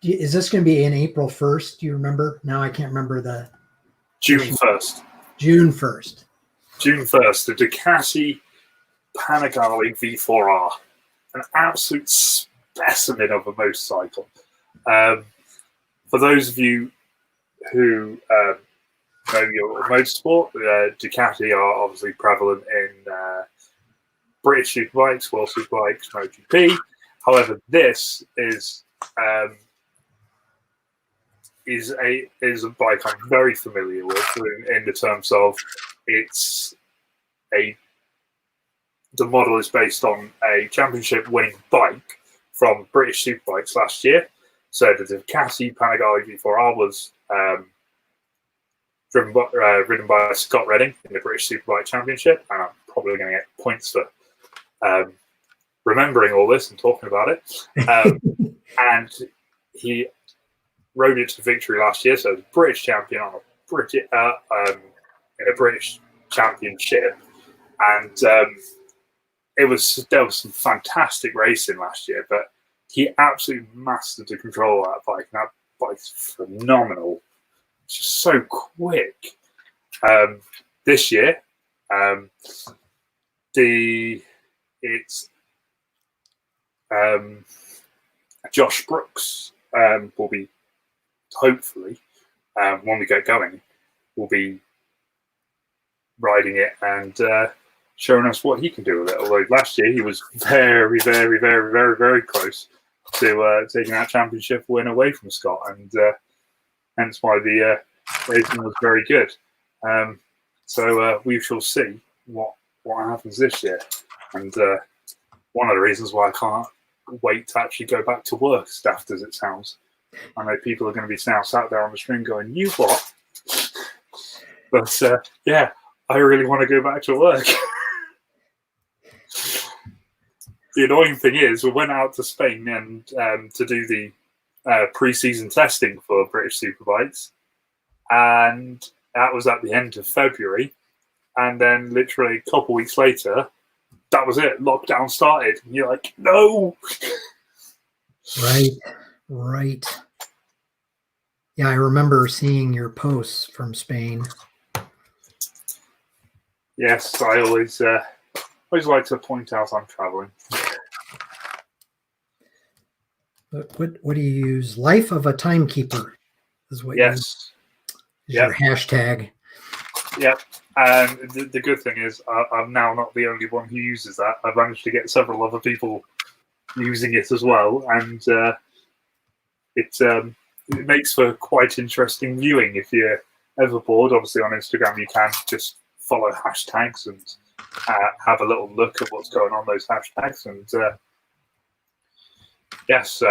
Is this going to be in April 1st? Do you remember? Now I can't remember the June 1st. June 1st. June 1st. The Ducati Panigale V4R, an absolute specimen of a motorcycle. For those of you who know your motorsport, Ducati are obviously prevalent in British Superbikes, World Superbikes, MotoGP. However, this is a bike I'm very familiar with in the terms of the model is based on a championship-winning bike from British Superbikes last year. So the Ducati Panigale V4R was ridden by Scott Redding in the British Superbike Championship, and I'm probably going to get points for remembering all this and talking about it. And he rode it to victory last year, so the British champion on a British in a British Championship, and there was some fantastic racing last year, but he absolutely mastered the control of that bike. And that bike's phenomenal. It's just so quick. This year, it's Josh Brooks will be hopefully when we get going, will be riding it and showing us what he can do with it. Although last year he was very, very, very, very, very close to taking that championship win away from Scott, and hence why the racing was very good. So we shall see what happens this year, and one of the reasons why I can't wait to actually go back to work, as daft as it sounds. I know people are going to be now sat there on the stream going, "You what?" But yeah, I really want to go back to work. The annoying thing is, we went out to Spain and to do the pre-season testing for British Superbikes, and that was at the end of February. And then, literally a couple of weeks later, that was it. Lockdown started, and you're like, "No." Right. Yeah, I remember seeing your posts from Spain. Yes, I always like to point out I'm traveling. But what do you use? Life of a Timekeeper is what yes. Your hashtag. Yep. And the good thing is I'm now not the only one who uses that. I've managed to get several other people using it as well. And it makes for quite interesting viewing. If you're ever bored, obviously on Instagram you can just follow hashtags and have a little look at what's going on those hashtags. And yes,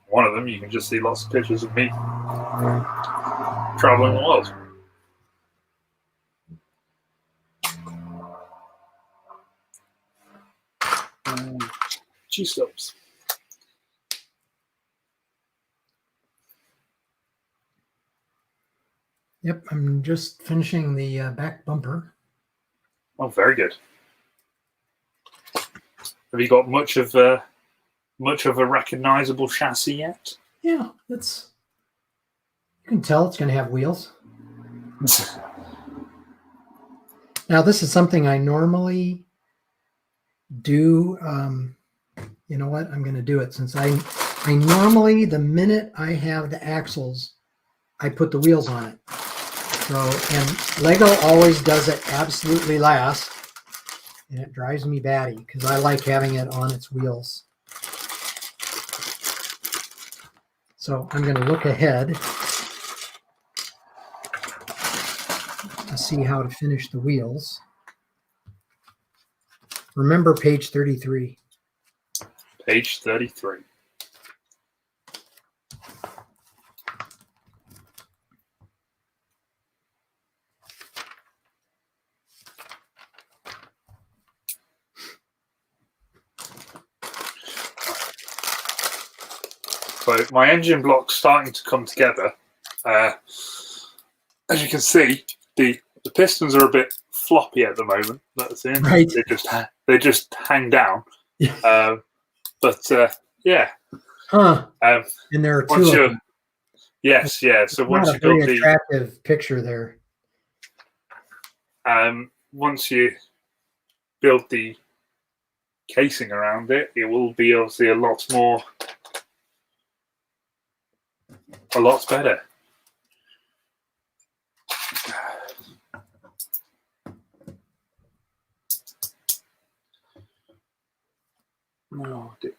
one of them you can just see lots of pictures of me traveling the world. G stubs. Yep, I'm just finishing the back bumper. Oh, very good. Have you got much of a recognizable chassis yet? Yeah, it's. You can tell it's going to have wheels. Now, this is something I normally do. You know what? I'm going to do it since I normally, the minute I have the axles, I put the wheels on it. So, and Lego always does it absolutely last, and it drives me batty because I like having it on its wheels. So I'm going to look ahead to see how to finish the wheels. Remember page 33. Page 33. So my engine block's starting to come together. As you can see, the pistons are a bit floppy at the moment. That's it. Right. They just hang down. But yeah. Huh. And there are two of them. Yes, yeah. So once you build build the attractive picture there. once you build the casing around it, it will be obviously a lot better. Oh dear.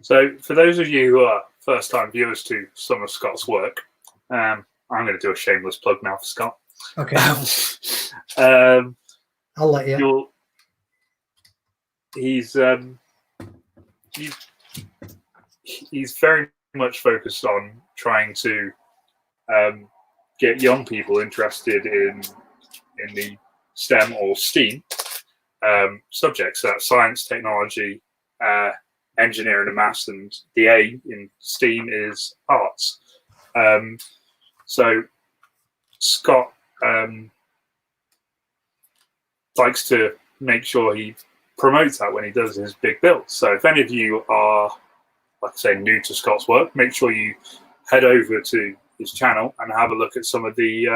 So, for those of you who are first-time viewers to some of Scott's work, I'm going to do a shameless plug now for Scott. Okay. I'll let you. He's very much focused on trying to get young people interested in the STEM or STEAM subjects. So that's science, technology, engineering and maths, and the A in STEAM is arts. So Scott likes to make sure he promotes that when he does his big builds. So if any of you are, like I say, new to Scott's work, make sure you head over to his channel and have a look at some of the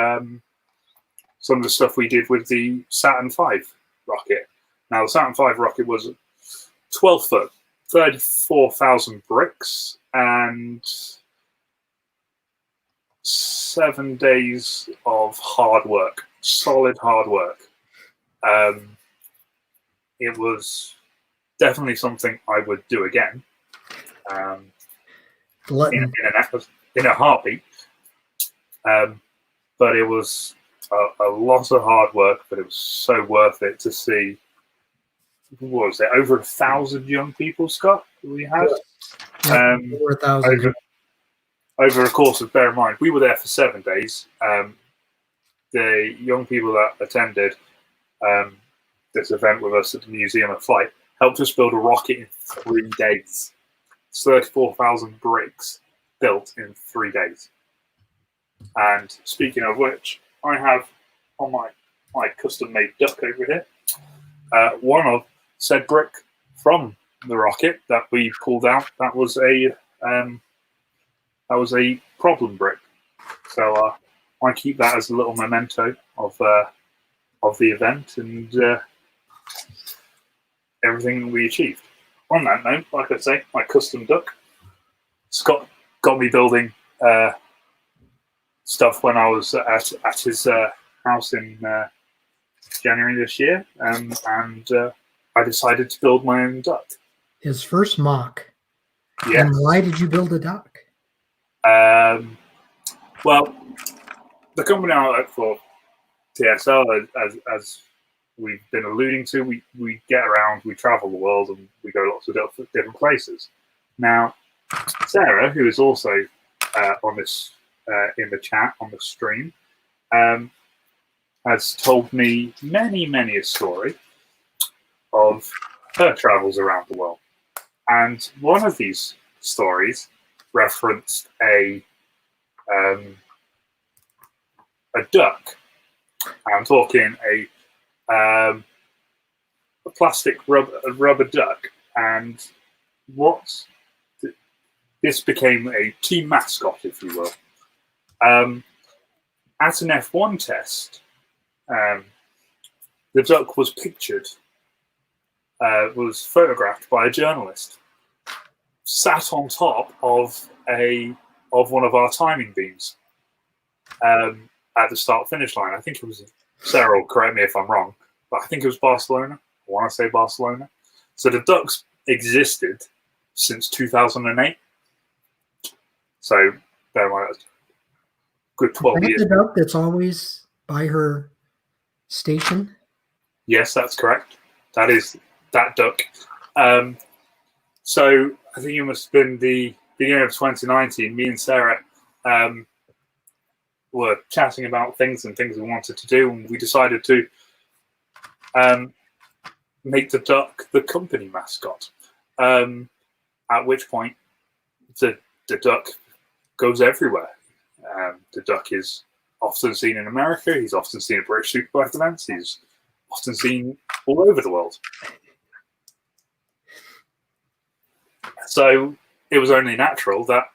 stuff we did with the Saturn V rocket. Now the Saturn V rocket was 12 foot, 34,000 bricks, and 7 days of hard work, solid hard work. It was definitely something I would do again, in a heartbeat. But it was a lot of hard work, but it was so worth it to see. What was it? Over 1,000 young people, Scott, we had? Yeah, over 1,000. Over a course of, bear in mind, we were there for 7 days. The young people that attended this event with us at the Museum of Flight helped us build a rocket in 3 days. 34,000 bricks built in 3 days. And speaking of which, I have on my custom-made duck over here one of said brick from the rocket that we pulled out. That was a problem brick. So I keep that as a little memento of the event and everything we achieved. On that note, like I say, my custom duck. Scott got me building stuff when I was at his house in January this year, and I decided to build my own duck. His first mock. Yes. And why did you build a duck? Well, the company I work for, TSL, as we've been alluding to, we get around, we travel the world, and we go lots of different places. Now, Sarah, who is also on this in the chat on the stream, has told me many a story of her travels around the world. And one of these stories referenced a duck. I'm talking a plastic rubber duck, and this became a team mascot, if you will. At an F1 test, the duck was pictured, was photographed by a journalist, sat on top of one of our timing beams at the start-finish line. I think it was, Sarah will correct me if I'm wrong, but I think it was Barcelona. I want to say Barcelona. So the ducks existed since 2008. So bear in mind, that's good 12 years. The duck that's always by her station? Yes, that's correct. That is that duck. So I think it must have been the beginning of 2019. Me and Sarah were chatting about things we wanted to do, and we decided to make the duck the company mascot. At which point, the duck goes everywhere. The duck is often seen in America. He's often seen at British Superbike events. He's often seen all over the world. So it was only natural that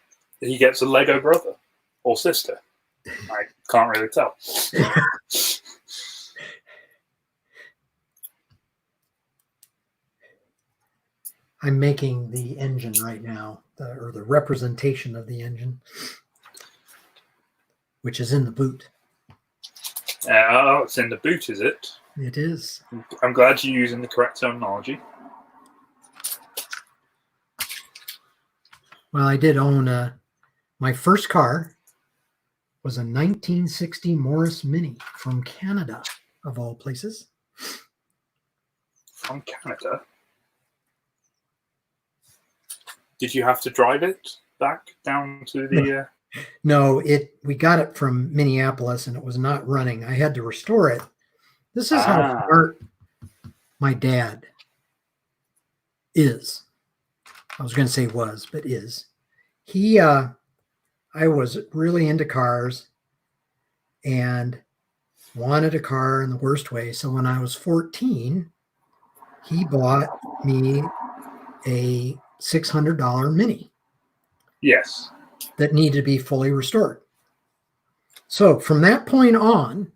he gets a Lego brother or sister. I can't really tell. I'm making the engine right now, or the representation of the engine, which is in the boot. Oh, it's in the boot, is it? It is. I'm glad you're using the correct terminology. Well, I did own my first car was a 1960 Morris Mini from Canada, of all places. From Canada? Did you have to drive it back down to the... No, we got it from Minneapolis, and it was not running. I had to restore it. This is how smart my dad is. I was going to say was, but is. I was really into cars and wanted a car in the worst way. So when I was 14, he bought me a $600 Mini. Yes. That needed to be fully restored. So from that point on,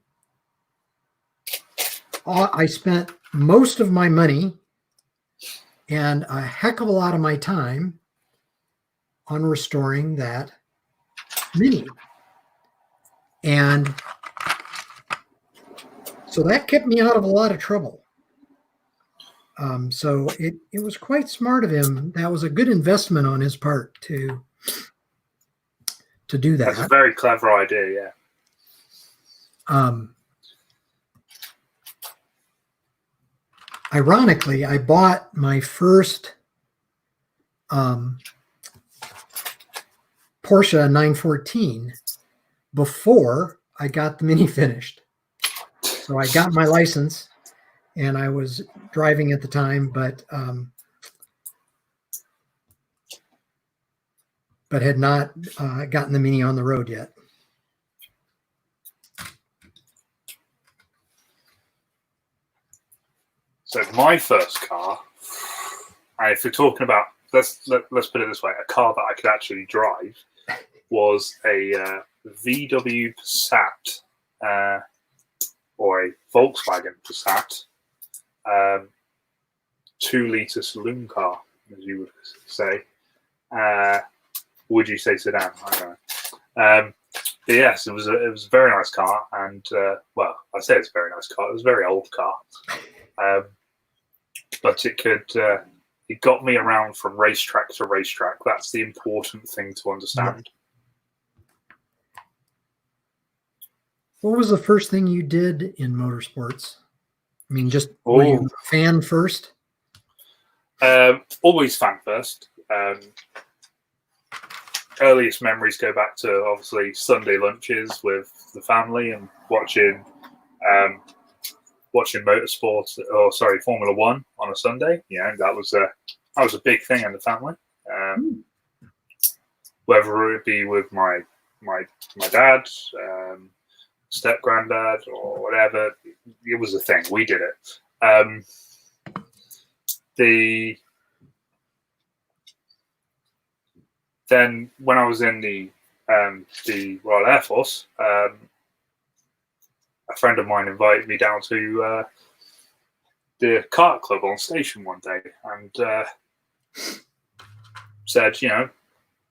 I spent most of my money and a heck of a lot of my time on restoring that Mini. And so that kept me out of a lot of trouble. So it was quite smart of him. That was a good investment on his part to do that. That's a very clever idea, yeah. Ironically, I bought my first Porsche 914 before I got the Mini finished. So I got my license and I was driving at the time, but had not gotten the Mini on the road yet. So my first car, and if you're talking about, let's put it this way, a car that I could actually drive was a VW Passat, or a Volkswagen Passat, 2-litre saloon car, as you would say. Would you say sedan? I don't know. But yes, it was a very nice car, and well, I say it's a very nice car. It was a very old car, but it got me around from racetrack to racetrack. That's the important thing to understand. What was the first thing you did in motorsports? I mean, just were you a fan first? Always fan first. Earliest memories go back to obviously Sunday lunches with the family and watching watching motorsports, Formula One on a Sunday. That was a big thing in the family. Whether it be with my dad, step granddad, or whatever, it was a thing. We did it. Then when I was in the Royal Air Force, a friend of mine invited me down to the kart club on station one day and said,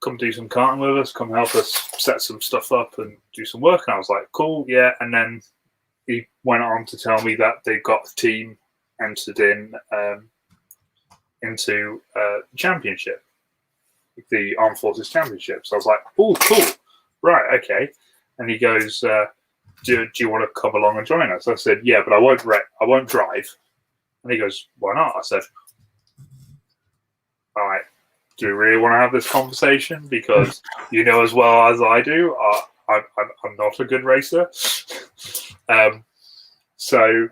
come do some karting with us, come help us set some stuff up and do some work. And I was like, cool, yeah. And then he went on to tell me that they got the team entered into the championship, the Armed Forces Championship. So I was like, oh, cool, right, okay. And he goes, do you want to come along and join us? I said, yeah, but I won't drive. And he goes, why not? I said, all right, do you really want to have this conversation? Because as well as I do, I'm not a good racer. So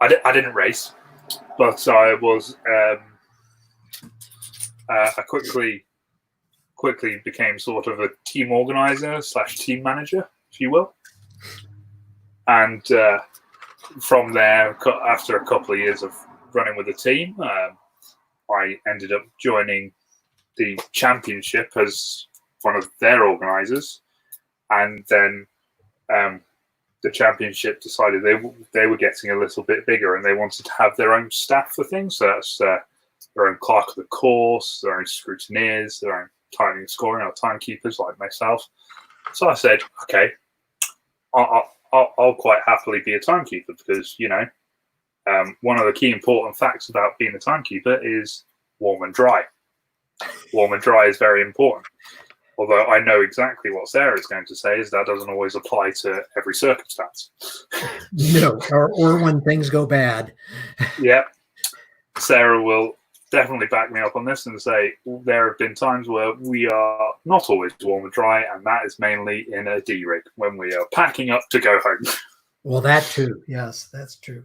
I didn't race, but I was I quickly became sort of a team organizer / team manager, if you will. And from there, after a couple of years of running with the team, I ended up joining the championship as one of their organizers. And then the championship decided they were getting a little bit bigger and they wanted to have their own staff for things. So that's their own clerk of the course, their own scrutineers, their own timing and scoring, or timekeepers like myself. So I said, okay, I'll quite happily be a timekeeper because, one of the key important facts about being a timekeeper is warm and dry. Warm and dry is very important. Although I know exactly what Sarah is going to say is that doesn't always apply to every circumstance. No, or when things go bad. Yeah. Sarah will definitely back me up on this and say there have been times where we are not always warm and dry, and that is mainly in a D-rig when we are packing up to go home. Well, that too. Yes, that's true.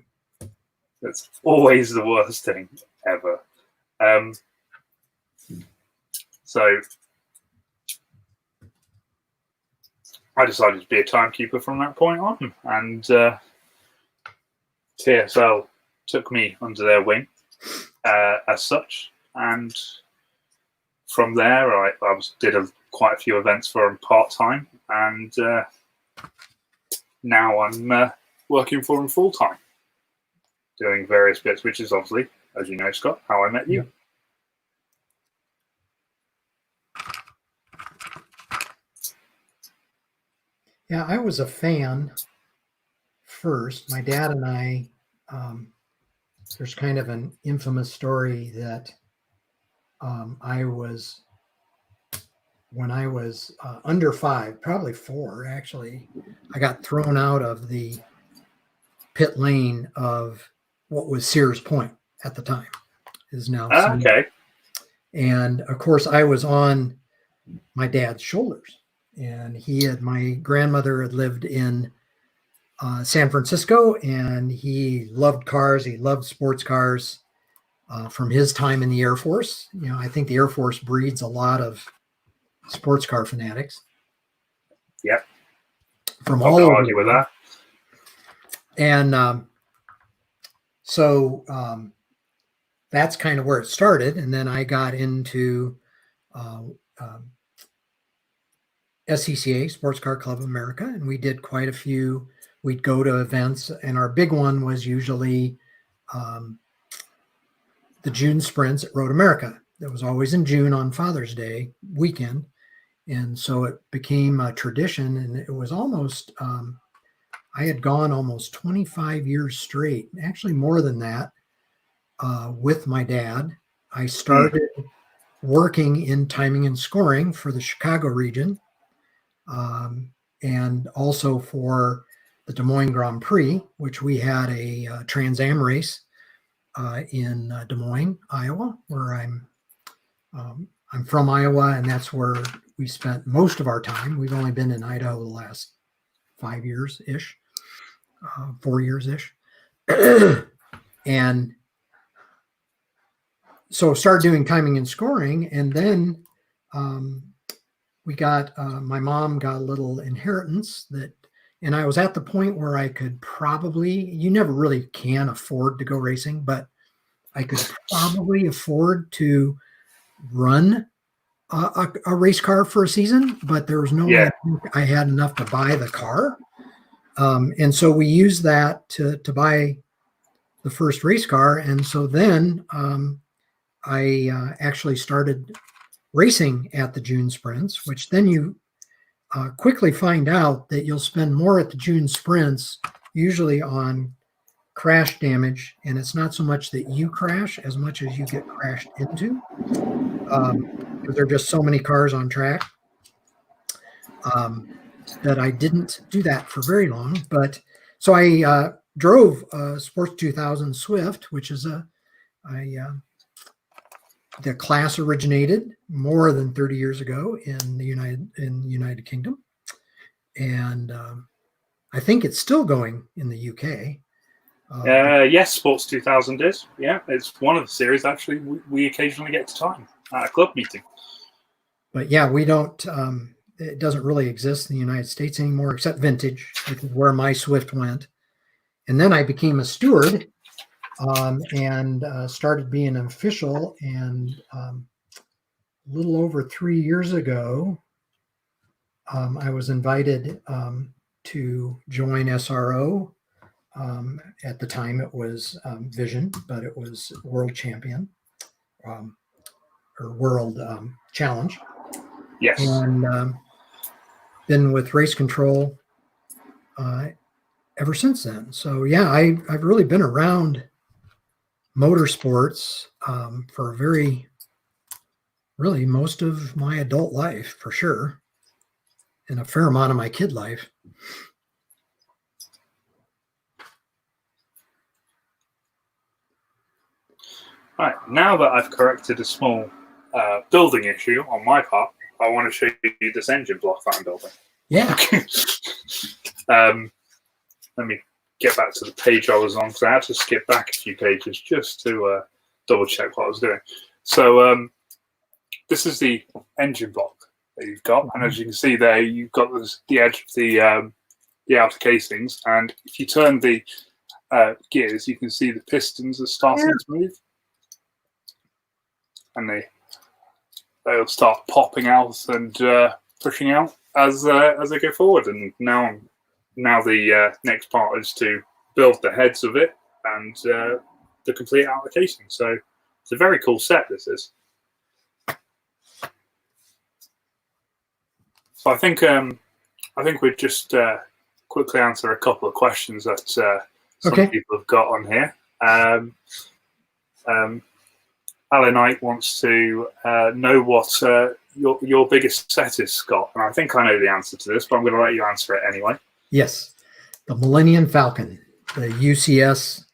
That's always the worst thing ever. So I decided to be a timekeeper from that point on, and TSL took me under their wing as such, and from there I did quite a few events for them part-time, and now I'm working for them full-time, doing various bits, which is obviously, as you know, Scott, how I met you. Yeah, I was a fan first. My dad and I, there's kind of an infamous story that when I was under 5, probably 4 actually, I got thrown out of the pit lane of what was Sears Point at the time. Is now okay. And of course I was on my dad's shoulders, and my grandmother had lived in San Francisco, and he loved cars. He loved sports cars from his time in the Air Force. I think the Air Force breeds a lot of sports car fanatics. Yep. From all over. Argue with that. And so that's kind of where it started. And then I got into SCCA, Sports Car Club of America, and we did quite a few. We'd go to events, and our big one was usually the June sprints at Road America. That was always in June on Father's Day weekend. And so it became a tradition, and it was almost, I had gone almost 25 years straight, actually more than that, with my dad. I started working in timing and scoring for the Chicago region, and also for the Des Moines Grand Prix, which we had a Trans Am race in Des Moines, Iowa, where I'm from Iowa, and that's where we spent most of our time. We've only been in Idaho the last 5 years ish, 4 years ish. And so started doing timing and scoring. And then we got, my mom got a little inheritance and I was at the point where I could probably, you never really can afford to go racing, but I could probably afford to run a race car for a season, but there was no way I had enough to buy the car. And so we used that to buy the first race car. And so then I actually started racing at the June sprints, which then you quickly find out that you'll spend more at the June sprints, usually on crash damage. And it's not so much that you crash as much as you get crashed into, because there are just so many cars on track, that I didn't do that for very long. But so I drove a Sports 2000 Swift, which is the class originated more than 30 years ago in the United Kingdom, and I think it's still going in the UK. Yes, Sports 2000 is. Yeah, it's one of the series actually we occasionally get to time at a club meeting. But yeah, we don't. It doesn't really exist in the United States anymore, except vintage, which is where my Swift went. And then I became a steward. And started being an official. And a little over 3 years ago, I was invited to join SRO. At the time, it was Vision, but it was World Champion or World Challenge. Yes. And been with Race Control ever since then. So yeah, I've really been around motorsports for really most of my adult life, for sure, and a fair amount of my kid life. Right, now that I've corrected a small building issue on my part, I want to show you this engine block that I'm building. Yeah. Let me get back to the page I was on, because I had to skip back a few pages just to double check what I was doing. So this is the engine block that you've got, and as you can see there, you've got the edge of the outer casings, and if you turn the gears, you can see the pistons are starting to move, and they'll start popping out and pushing out as they go forward. And now the next part is to build the heads of it and the complete outer casing. So it's a very cool set, this is. So I think we'd just quickly answer a couple of questions that some people have got on here. Alan Knight wants to know what your biggest set is, Scott. And I think I know the answer to this, but I'm going to let you answer it anyway. Yes, the Millennium Falcon, the UCS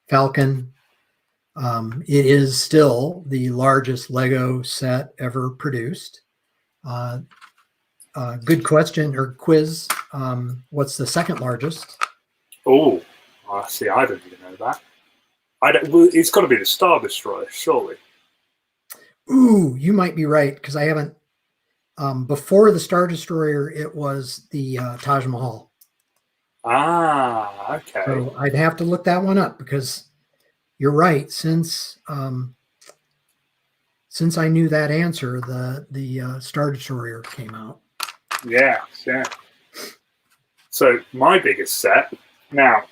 Falcon. It is still the largest Lego set ever produced. Good question or quiz. What's the second largest? Oh, see, I don't even know that. It's got to be the Star Destroyer, surely. Ooh, you might be right, because I haven't. Before the Star Destroyer, it was the Taj Mahal. Ah, okay. So I'd have to look that one up, because you're right. Since I knew that answer, the Star Destroyer came out. Yeah. So my biggest set now,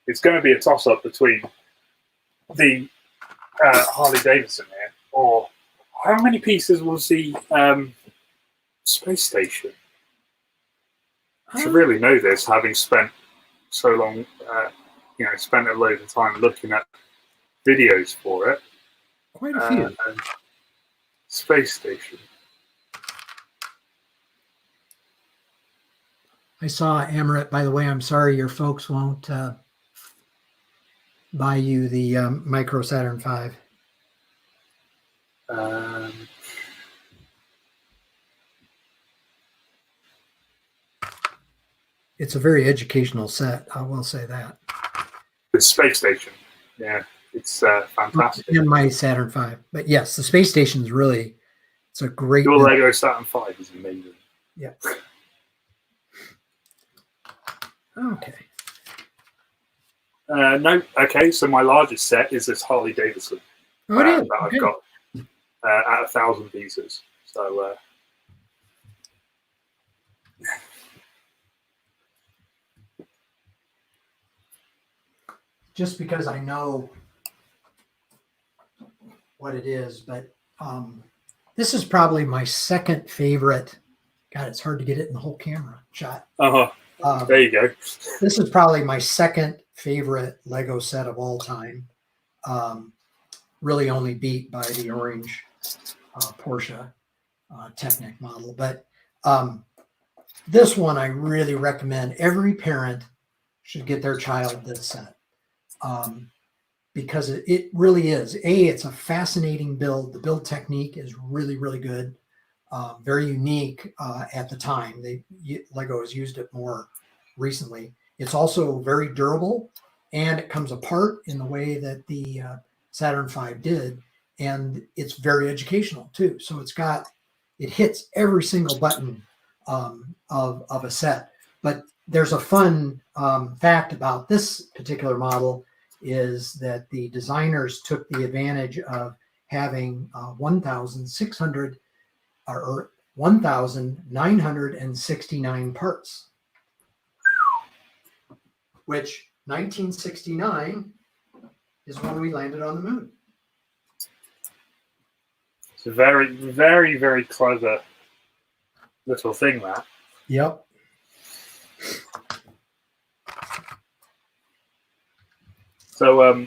it's going to be a toss-up between the Harley Davidson here, or how many pieces was the space station? I should really know this, having spent so long, spent a load of time looking at videos for it. Quite a few. Space station. I saw Amaret, by the way. I'm sorry your folks won't buy you the Micro Saturn V. it's a very educational set. I will say that. The space station, yeah, it's fantastic. In my Saturn V, but yes, the space station is really, it's a great. Your Lego Saturn V is amazing. Yeah. Okay. No, okay. So my largest set is this Harley Davidson Oh, it is. that I've Okay. got at 1,000 pieces. So Just because I know what it is, but this is probably my second favorite. God, it's hard to get it in the whole camera shot. there you go. This is probably my second favorite Lego set of all time. Really only beat by the orange Porsche Technic model. But this one I really recommend. Every parent should get their child this set. Because it really is. It's a fascinating build. The build technique is really, really good. Very unique at the time. Lego has used it more recently. It's also very durable, and it comes apart in the way that the Saturn V did, and it's very educational too. So it hits every single button of a set. But there's a fun fact about this particular model is that the designers took the advantage of having 1,969 parts, which 1969 is when we landed on the moon. It's a very, very, very clever little thing, that. Yep. So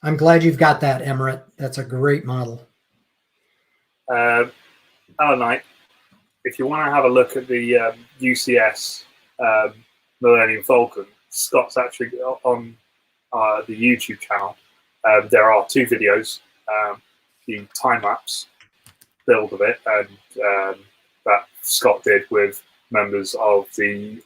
I'm glad you've got that, Emirate. That's a great model. Night, if you want to have a look at the UCS Millennium Falcon, Scott's actually on the YouTube channel. There are 2 videos, the time-lapse build of it, and that Scott did with members of the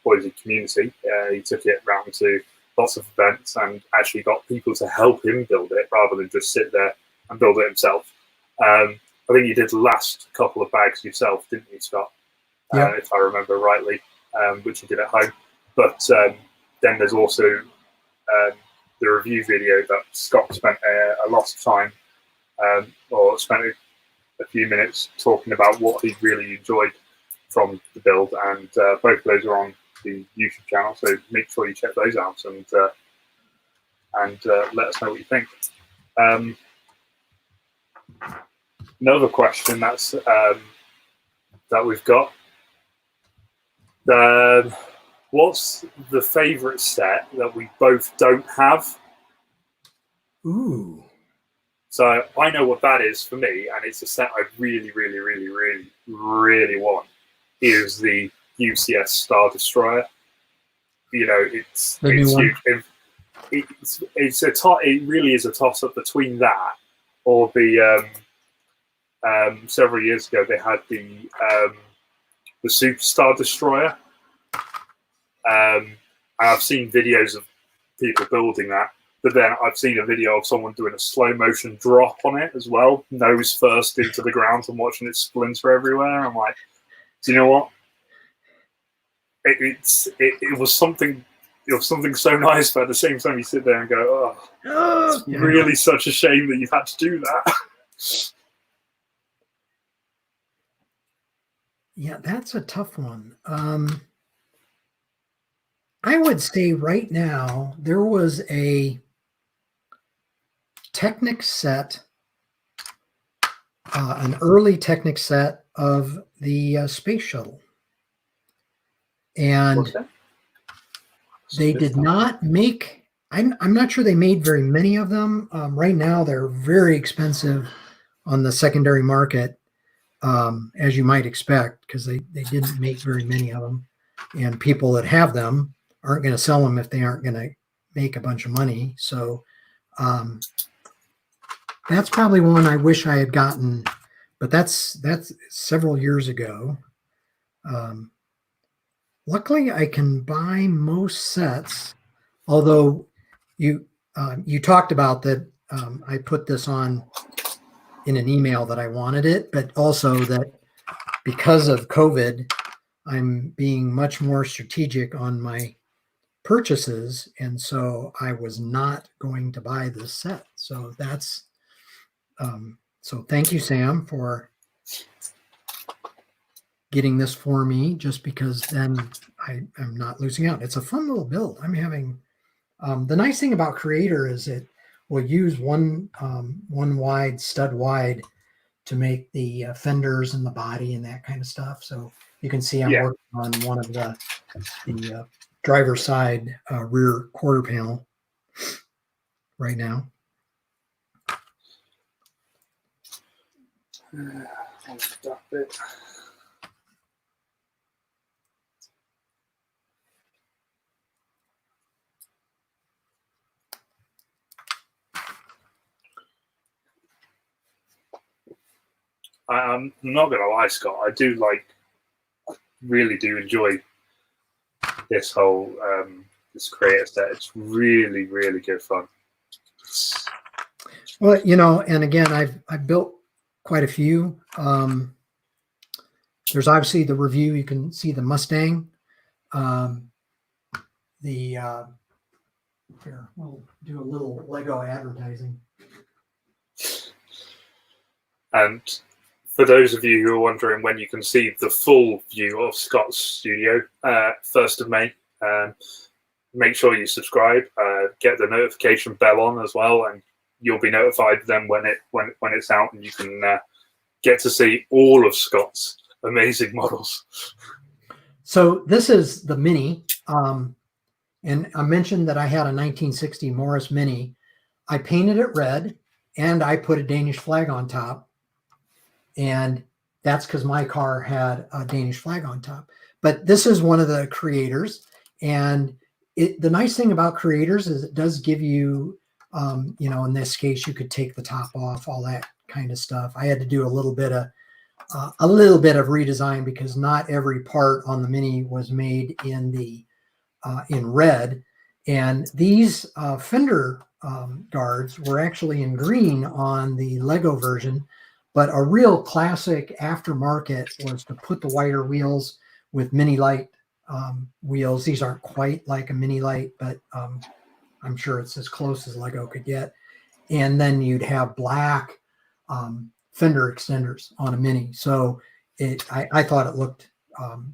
Boise community. He took it around to lots of events and actually got people to help him build it rather than just sit there and build it himself. I think you did the last couple of bags yourself, didn't you, Scott? Yeah. If I remember rightly, which you did at home. But then there's also the review video that Scott spent a lot of time or spent a few minutes talking about what he really enjoyed from the build, and both of those are on the YouTube channel, so make sure you check those out and let us know what you think. Another question that we've got: what's the favorite set that we both don't have? Ooh. So I know what that is for me, and it's a set I really, really, really, really, really want. Is the UCS Star Destroyer. You know, it's huge. It's a it really is a toss up between that or the several years ago they had the Superstar Destroyer. And I've seen videos of people building that, but then I've seen a video of someone doing a slow motion drop on it as well, nose first into the ground and watching it splinter everywhere. I'm like, do you know what? It was something. It was something so nice, but at the same time, you sit there and go, "Oh, it's really such a shame that you've had to do that." Yeah, that's a tough one. I would say right now there was a Technic set, an early Technic set of the space shuttle. And they did not make, I'm not sure they made very many of them. Right now, they're very expensive on the secondary market, as you might expect, because they didn't make very many of them. And people that have them aren't going to sell them if they aren't going to make a bunch of money. So that's probably one I wish I had gotten but that's several years ago. Luckily, I can buy most sets, although you talked about that. I put this on in an email that I wanted it, but also that because of COVID, I'm being much more strategic on my purchases, and so I was not going to buy this set. So that's so thank you, Sam, for getting this for me, just because then I'm not losing out. It's a fun little build. I'm having the nice thing about Creator is it will use one wide stud wide to make the fenders and the body and that kind of stuff. So you can see I'm working on one of the driver's side rear quarter panel right now. Stop it. I'm not going to lie, Scott. I really do enjoy this whole this creator set. It's really, really good fun. Well, you know, and again, I've built quite a few. There's obviously the review. You can see the Mustang. Here, we'll do a little Lego advertising. And for those of you who are wondering when you can see the full view of Scott's studio, 1st of May, make sure you subscribe, get the notification bell on as well, and you'll be notified then when it's out, and you can get to see all of Scott's amazing models. So this is the Mini, and I mentioned that I had a 1960 Morris Mini. I painted it red, and I put a Danish flag on top. And that's because my car had a Danish flag on top. But this is one of the creators. And the nice thing about creators is it does give you, you know, in this case, you could take the top off, all that kind of stuff. I had to do a little bit of redesign because not every part on the Mini was made in the in red. And these fender guards were actually in green on the Lego version. But a real classic aftermarket was to put the wider wheels with Mini Light wheels. These aren't quite like a Mini Light, but I'm sure it's as close as Lego could get. And then you'd have black fender extenders on a Mini. So I thought it looked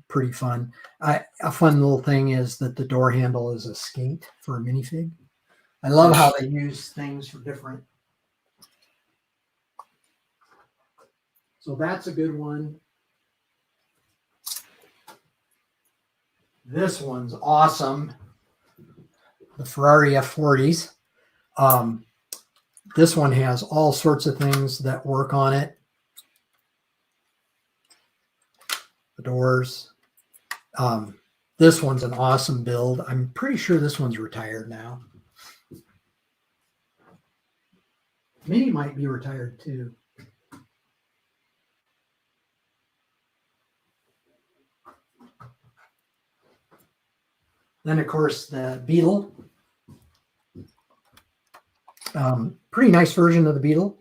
pretty fun. A fun little thing is that the door handle is a skate for a minifig. I love how they use things for different. So that's a good one. This one's awesome. The Ferrari F40s. This one has all sorts of things that work on it. The doors. This one's an awesome build. I'm pretty sure this one's retired now. Mini might be retired too. Then, of course, the Beetle. Pretty nice version of the Beetle.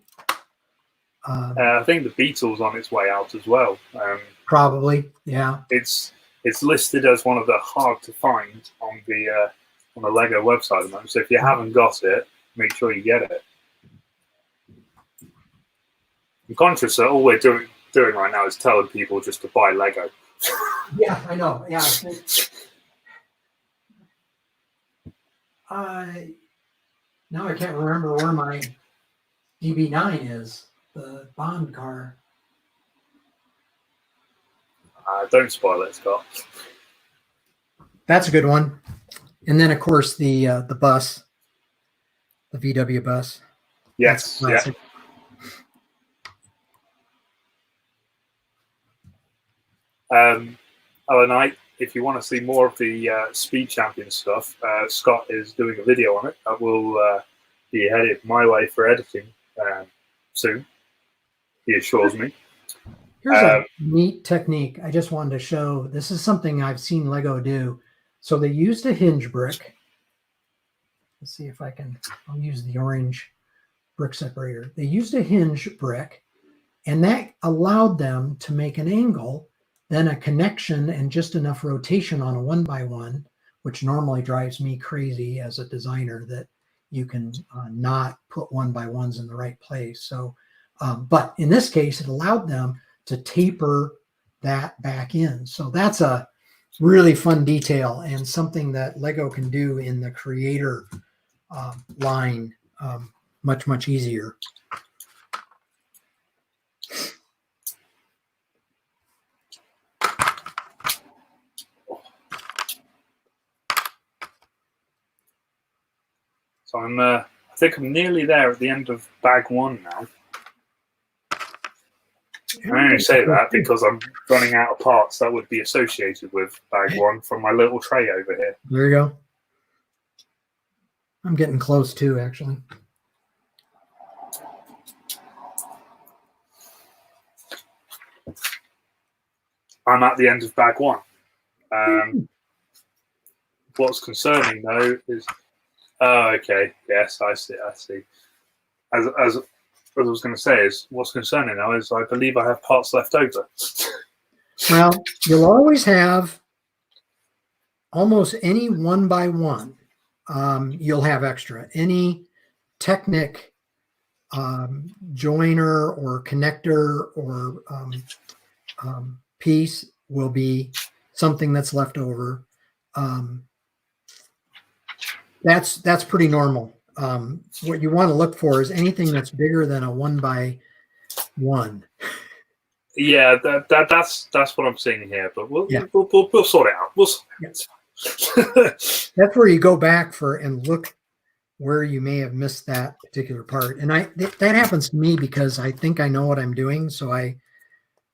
I think the Beetle's on its way out as well. Probably, yeah. It's listed as one of the hard to find on the Lego website at the moment. So if you haven't got it, make sure you get it. I'm conscious that all we're doing right now is telling people just to buy Lego. Yeah, I know. Yeah. Now I can't remember where my DB9 is, the Bond car. Don't spoil it, Scott. That's a good one. And then, of course, the bus, the VW bus. Yes, yeah. Alan, if you want to see more of the Speed Champion stuff, Scott is doing a video on it that will be headed my way for editing soon, he assures me. Here's a neat technique. I just wanted to show. This is something I've seen Lego do. So they used a hinge brick. Let's see if I'll use the orange brick separator. They used a hinge brick, and that allowed them to make an angle, then a connection and just enough rotation on a 1x1, which normally drives me crazy as a designer, that you can not put 1x1s in the right place. So, but in this case, it allowed them to taper that back in. So that's a really fun detail and something that Lego can do in the creator line much, much easier. So I think I'm nearly there at the end of bag 1 now. I only say that because I'm running out of parts that would be associated with bag 1 from my little tray over here. There you go. I'm getting close too, actually. I'm at the end of bag 1. What's concerning though is, okay, yes, I see. As I was going to say, is what's concerning now is I believe I have parts left over. Well, you'll always have almost any 1x1. You'll have extra. Any Technic joiner or connector or piece will be something that's left over. That's pretty normal. What you want to look for is anything that's bigger than a 1x1. Yeah, that's what I'm seeing here. But we'll sort it out. We'll sort it out. That's where you go back and look where you may have missed that particular part. And that happens to me because I think I know what I'm doing, so I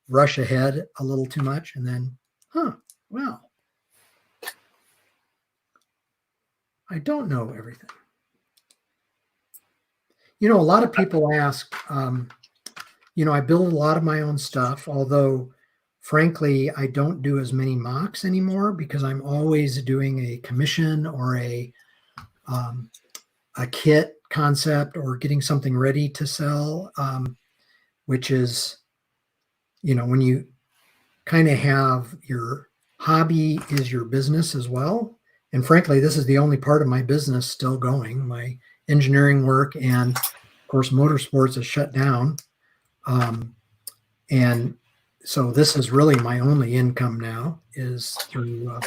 rush ahead a little too much, and then, well, I don't know everything. You know, a lot of people ask, I build a lot of my own stuff, although frankly, I don't do as many mocks anymore because I'm always doing a commission or a kit concept or getting something ready to sell, which is, when you kind of have your hobby is your business as well. And frankly, this is the only part of my business still going, my engineering work, and of course, Motorsports is shut down. And so this is really my only income now, is through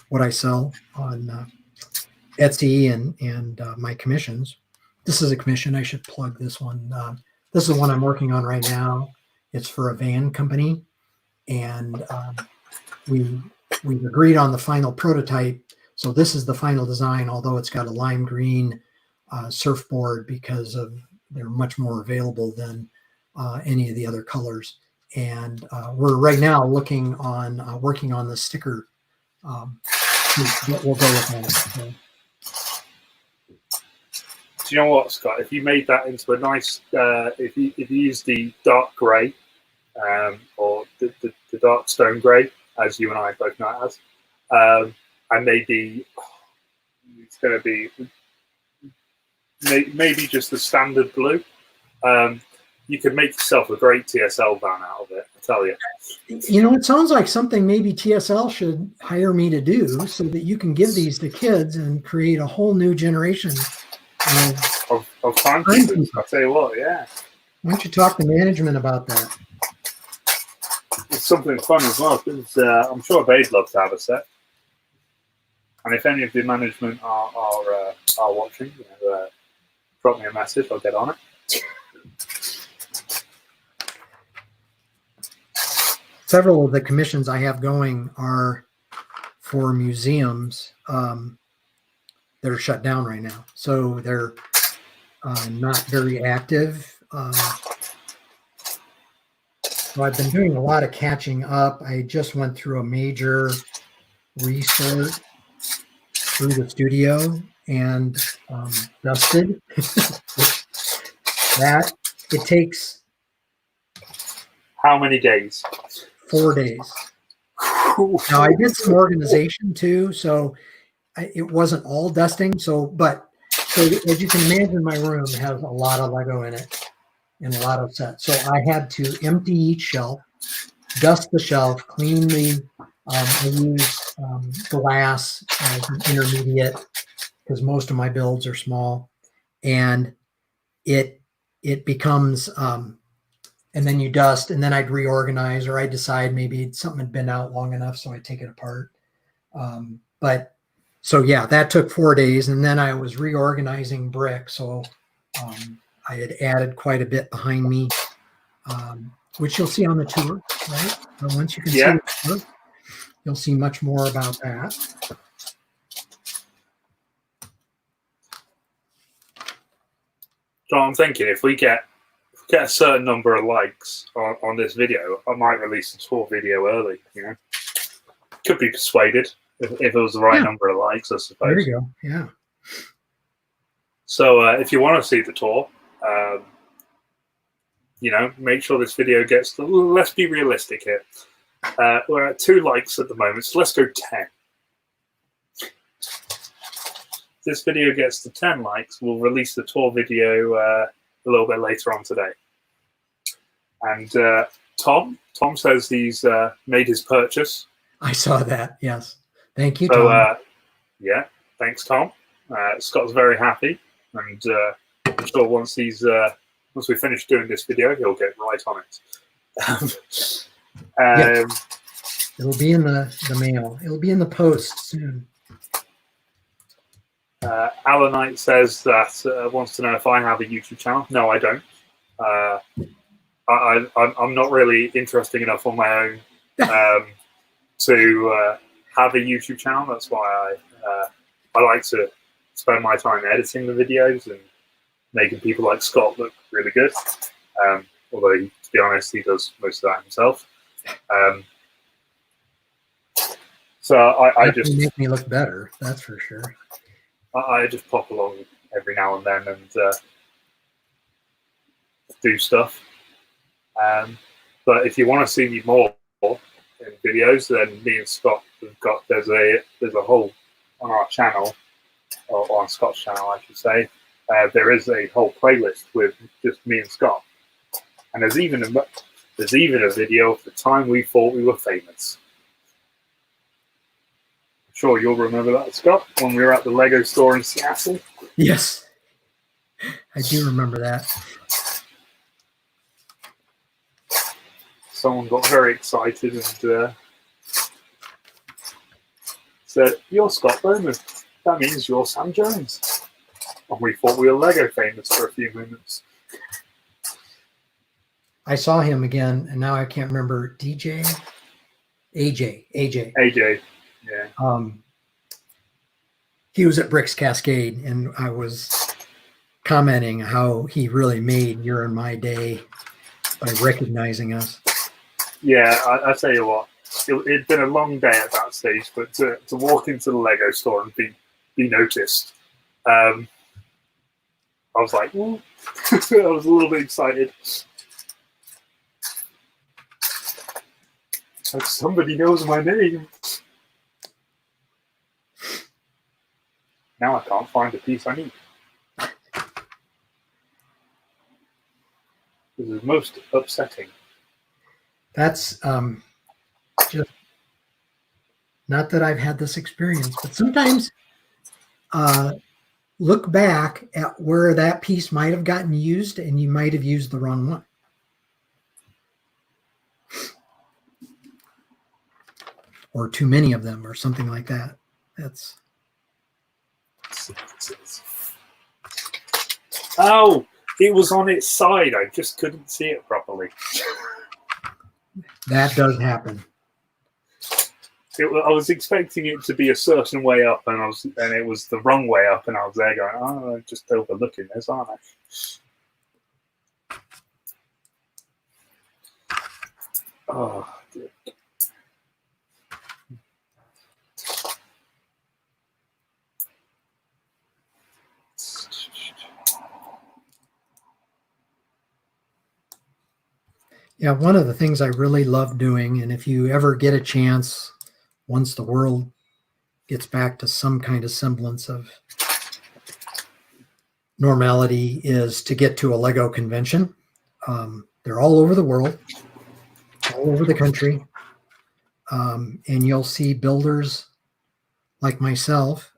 what I sell on Etsy and my commissions. This is a commission. I should plug this one. This is one I'm working on right now. It's for a van company, and we've agreed on the final prototype. So this is the final design, although it's got a lime green surfboard because they're much more available than any of the other colors. And we're right now working on the sticker that will go with that. So. Do you know what, Scott? If you made that into a nice, if you use the dark grey or the dark stone grey, as you and I both know it as, and maybe it's going to be maybe just the standard blue. You could make yourself a great TSL van out of it, I tell you. It sounds like something maybe TSL should hire me to do so that you can give these to kids and create a whole new generation of timekeepers. I'll tell you what, yeah. Why don't you talk to management about that? It's something fun as well, because I'm sure they'd love to have a set. And if any of the management are watching, drop me a message, I'll get on it. Several of the commissions I have going are for museums that are shut down right now. So they're not very active. So I've been doing a lot of catching up. I just went through a major restart through the studio and dusted. That it takes How many days? 4 days. Now I did some organization too, so it wasn't all dusting. So as you can imagine, my room has a lot of Lego in it and a lot of sets. So I had to empty each shelf, dust the shelf, clean the. I use glass as an intermediate because most of my builds are small, and it becomes. And then you dust, and then I'd reorganize, or I decide maybe something had been out long enough, so I take it apart. So yeah, that took 4 days, and then I was reorganizing brick. So I had added quite a bit behind me, which you'll see on the tour, right? Once you can see the tour, you'll see much more about that. So I'm thinking if we get a certain number of likes on this video, I might release the tour video early. Could be persuaded if it was the right number of likes, I suppose. There you go. Yeah. So if you want to see the tour, make sure this video gets. Let's be realistic here. We're at 2 likes at the moment, so let's go 10. If this video gets to 10 likes, we'll release the tour video a little bit later on today. And Tom says he's made his purchase. I saw that. Yes. Thank you, so, Tom. Thanks, Tom. Scott's very happy, and I'm sure once we finish doing this video, he'll get right on it. Yes. It'll be in the mail. It'll be in the post soon. Alanite says that wants to know if I have a YouTube channel. No, I don't. I'm not really interesting enough on my own to have a YouTube channel. That's why I like to spend my time editing the videos and making people like Scott look really good. Although, to be honest, he does most of that himself. So I just make me look better. That's for sure. I just pop along every now and then and do stuff. But if you want to see me more in videos, then me and Scott have got there's a whole on our channel, or on Scott's channel, I should say. There is a whole playlist with just me and Scott, and there's even a video of the time we thought we were famous. I'm sure you'll remember that, Scott, when we were at the Lego store in Seattle. Yes, I do remember that. Someone got very excited and said, "You're Scott Bowman. That means you're Sam Jones." And we thought we were Lego famous for a few minutes. I saw him again, and now I can't remember. AJ, yeah. He was at Bricks Cascade, and I was commenting how he really made your and my day by recognizing us. Yeah, I tell you what, it'd been a long day at that stage, but to walk into the Lego store and be noticed, I was like, ooh. I was a little bit excited. Like, somebody knows my name. Now I can't find the piece I need. This is most upsetting. That's just not that I've had this experience, but sometimes look back at where that piece might have gotten used, and you might have used the wrong one. Or too many of them, or something like that. That's. Oh, it was on its side. I just couldn't see it properly. That does happen. I was expecting it to be a certain way up, and it was the wrong way up, and I was there going, "Oh, I'm just overlooking this, aren't I?" Oh, dear. Yeah, one of the things I really love doing, and if you ever get a chance, once the world gets back to some kind of semblance of normality, is to get to a Lego convention. They're all over the world, all over the country. And you'll see builders like myself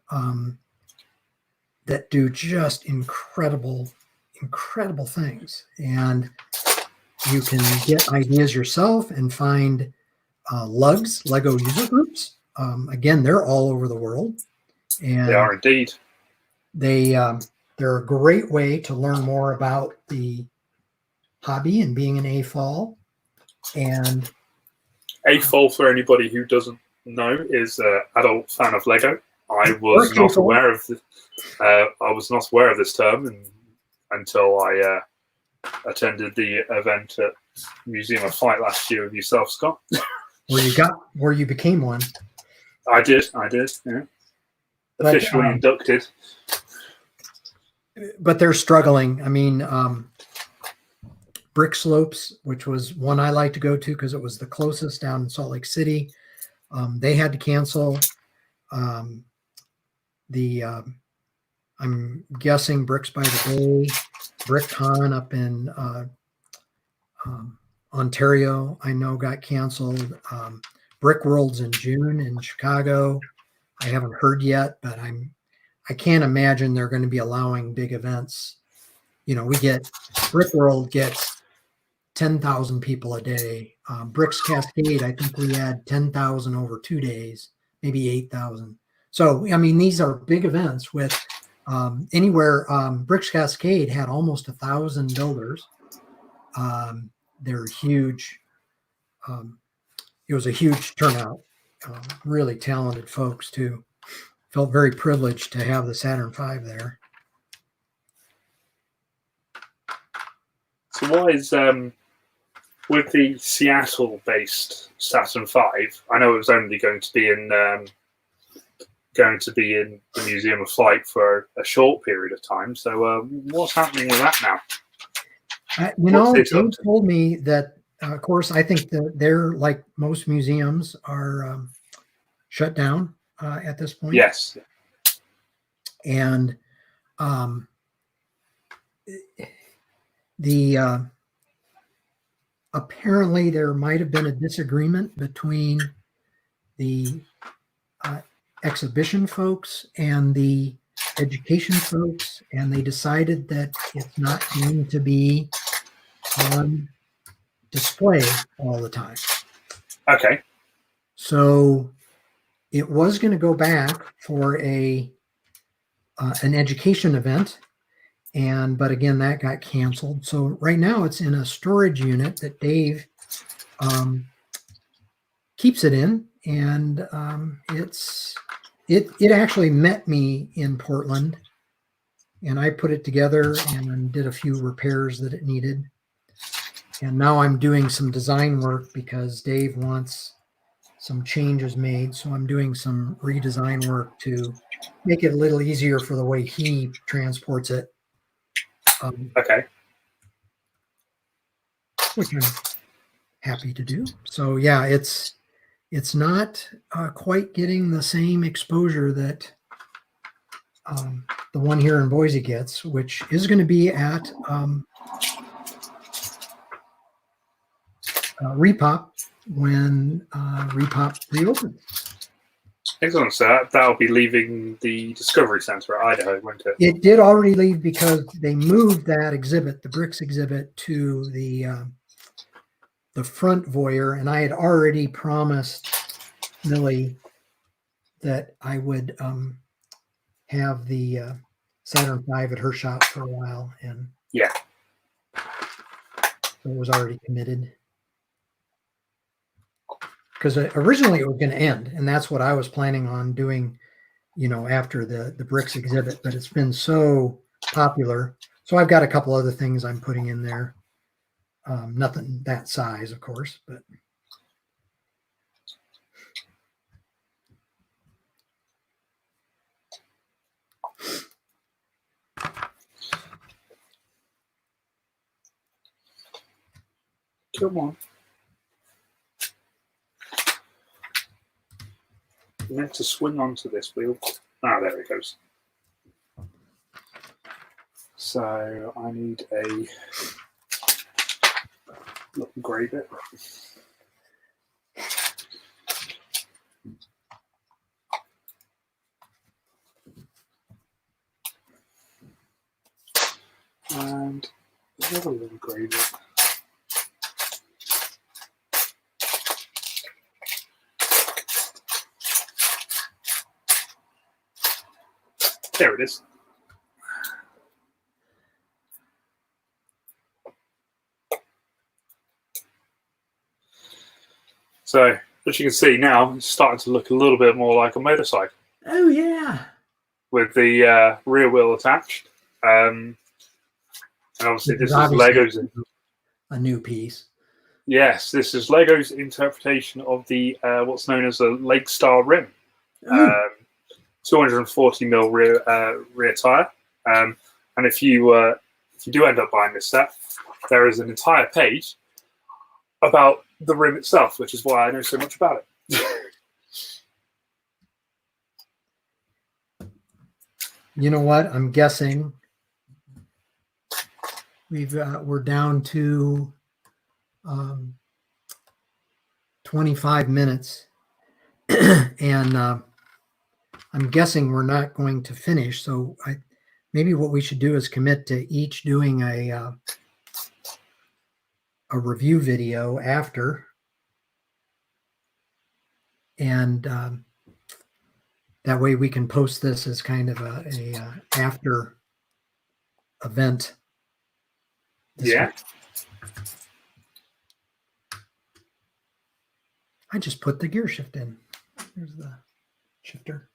that do just incredible things. And you can get ideas yourself and find LUGs, Lego user groups. Again, they're all over the world. And They are indeed. They're a great way to learn more about the hobby and being an AFOL. And AFOL, for anybody who doesn't know, is an adult fan of Lego. I was not aware of this. I was not aware of this term until I attended the event at Museum of Flight last year with yourself, Scott. where you became one. I did. Yeah. Officially inducted. But they're struggling. I mean, Brick Slopes, which was one I like to go to because it was the closest down in Salt Lake City. They had to cancel. I'm guessing Bricks by the Bay, BrickCon up in Ontario, I know got canceled. Brick World's in June in Chicago. I haven't heard yet, but I can't imagine they're going to be allowing big events. You know, Brick World gets 10,000 people a day. Bricks Cascade, I think we had 10,000 over 2 days, maybe 8,000. So, I mean, these are big events with anywhere. Bricks Cascade had almost 1,000 builders. They're huge. It was a huge turnout. Really talented folks too. Felt very privileged to have the Saturn V there. So why is with the Seattle-based Saturn V? I know it was only going to be in the Museum of Flight for a short period of time. So what's happening with that now? They told me that. Of course, I think that they're, like most museums, are shut down at this point. Yes. And apparently there might have been a disagreement between the exhibition folks and the education folks, and they decided that it's not going to be on display all the time. Okay. So it was going to go back for an education event, but again that got canceled. So right now it's in a storage unit that Dave keeps it in, and it actually met me in Portland, and I put it together and did a few repairs that it needed. And now I'm doing some design work because Dave wants some changes made. So I'm doing some redesign work to make it a little easier for the way he transports it. Okay. Which I'm happy to do. So yeah, it's not quite getting the same exposure that the one here in Boise gets, which is going to be at Repop when Repop reopens. Excellent. So that'll be leaving the Discovery Center at Idaho, won't it? It did already leave because they moved that exhibit, the Bricks exhibit, to the front voyeur, and I had already promised Millie that I would have the Saturn V at her shop for a while, and yeah, so it was already committed. Because originally it was going to end, and that's what I was planning on doing, after the Bricks exhibit. But it's been so popular, so I've got a couple other things I'm putting in there. Nothing that size, of course, but Come on. You meant to swing onto this wheel. Ah, there it goes. So I need a upgrade it. And another little grade it. There it is. So, as you can see now, it's starting to look a little bit more like a motorcycle. Oh, yeah. With the rear wheel attached. And obviously this is Lego's. A new piece. Yes, this is Lego's interpretation of the what's known as a Lake Star rim. 240 mil rear tire. And if you do end up buying this set, there is an entire page about the rim itself, which is why I know so much about it. You know what? I'm guessing we're down to 25 minutes, and I'm guessing we're not going to finish. So maybe what we should do is commit to each doing a review video after, and that way we can post this as kind of a after event. Yeah. Week. I just put the gear shift in. Here's the shifter.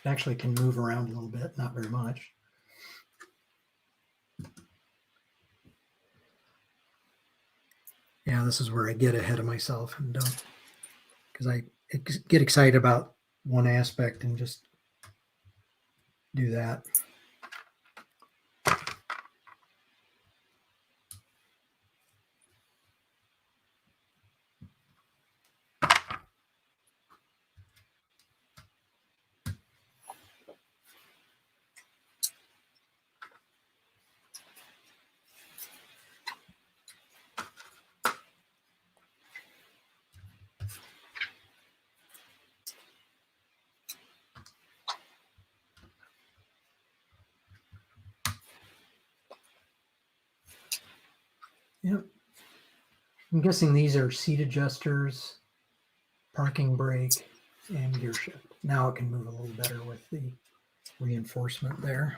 It actually can move around a little bit, not very much. Yeah, this is where I get ahead of myself and don't, because I get excited about one aspect and just do that. Yep. I'm guessing these are seat adjusters, parking brake, and gear shift. Now it can move a little better with the reinforcement there.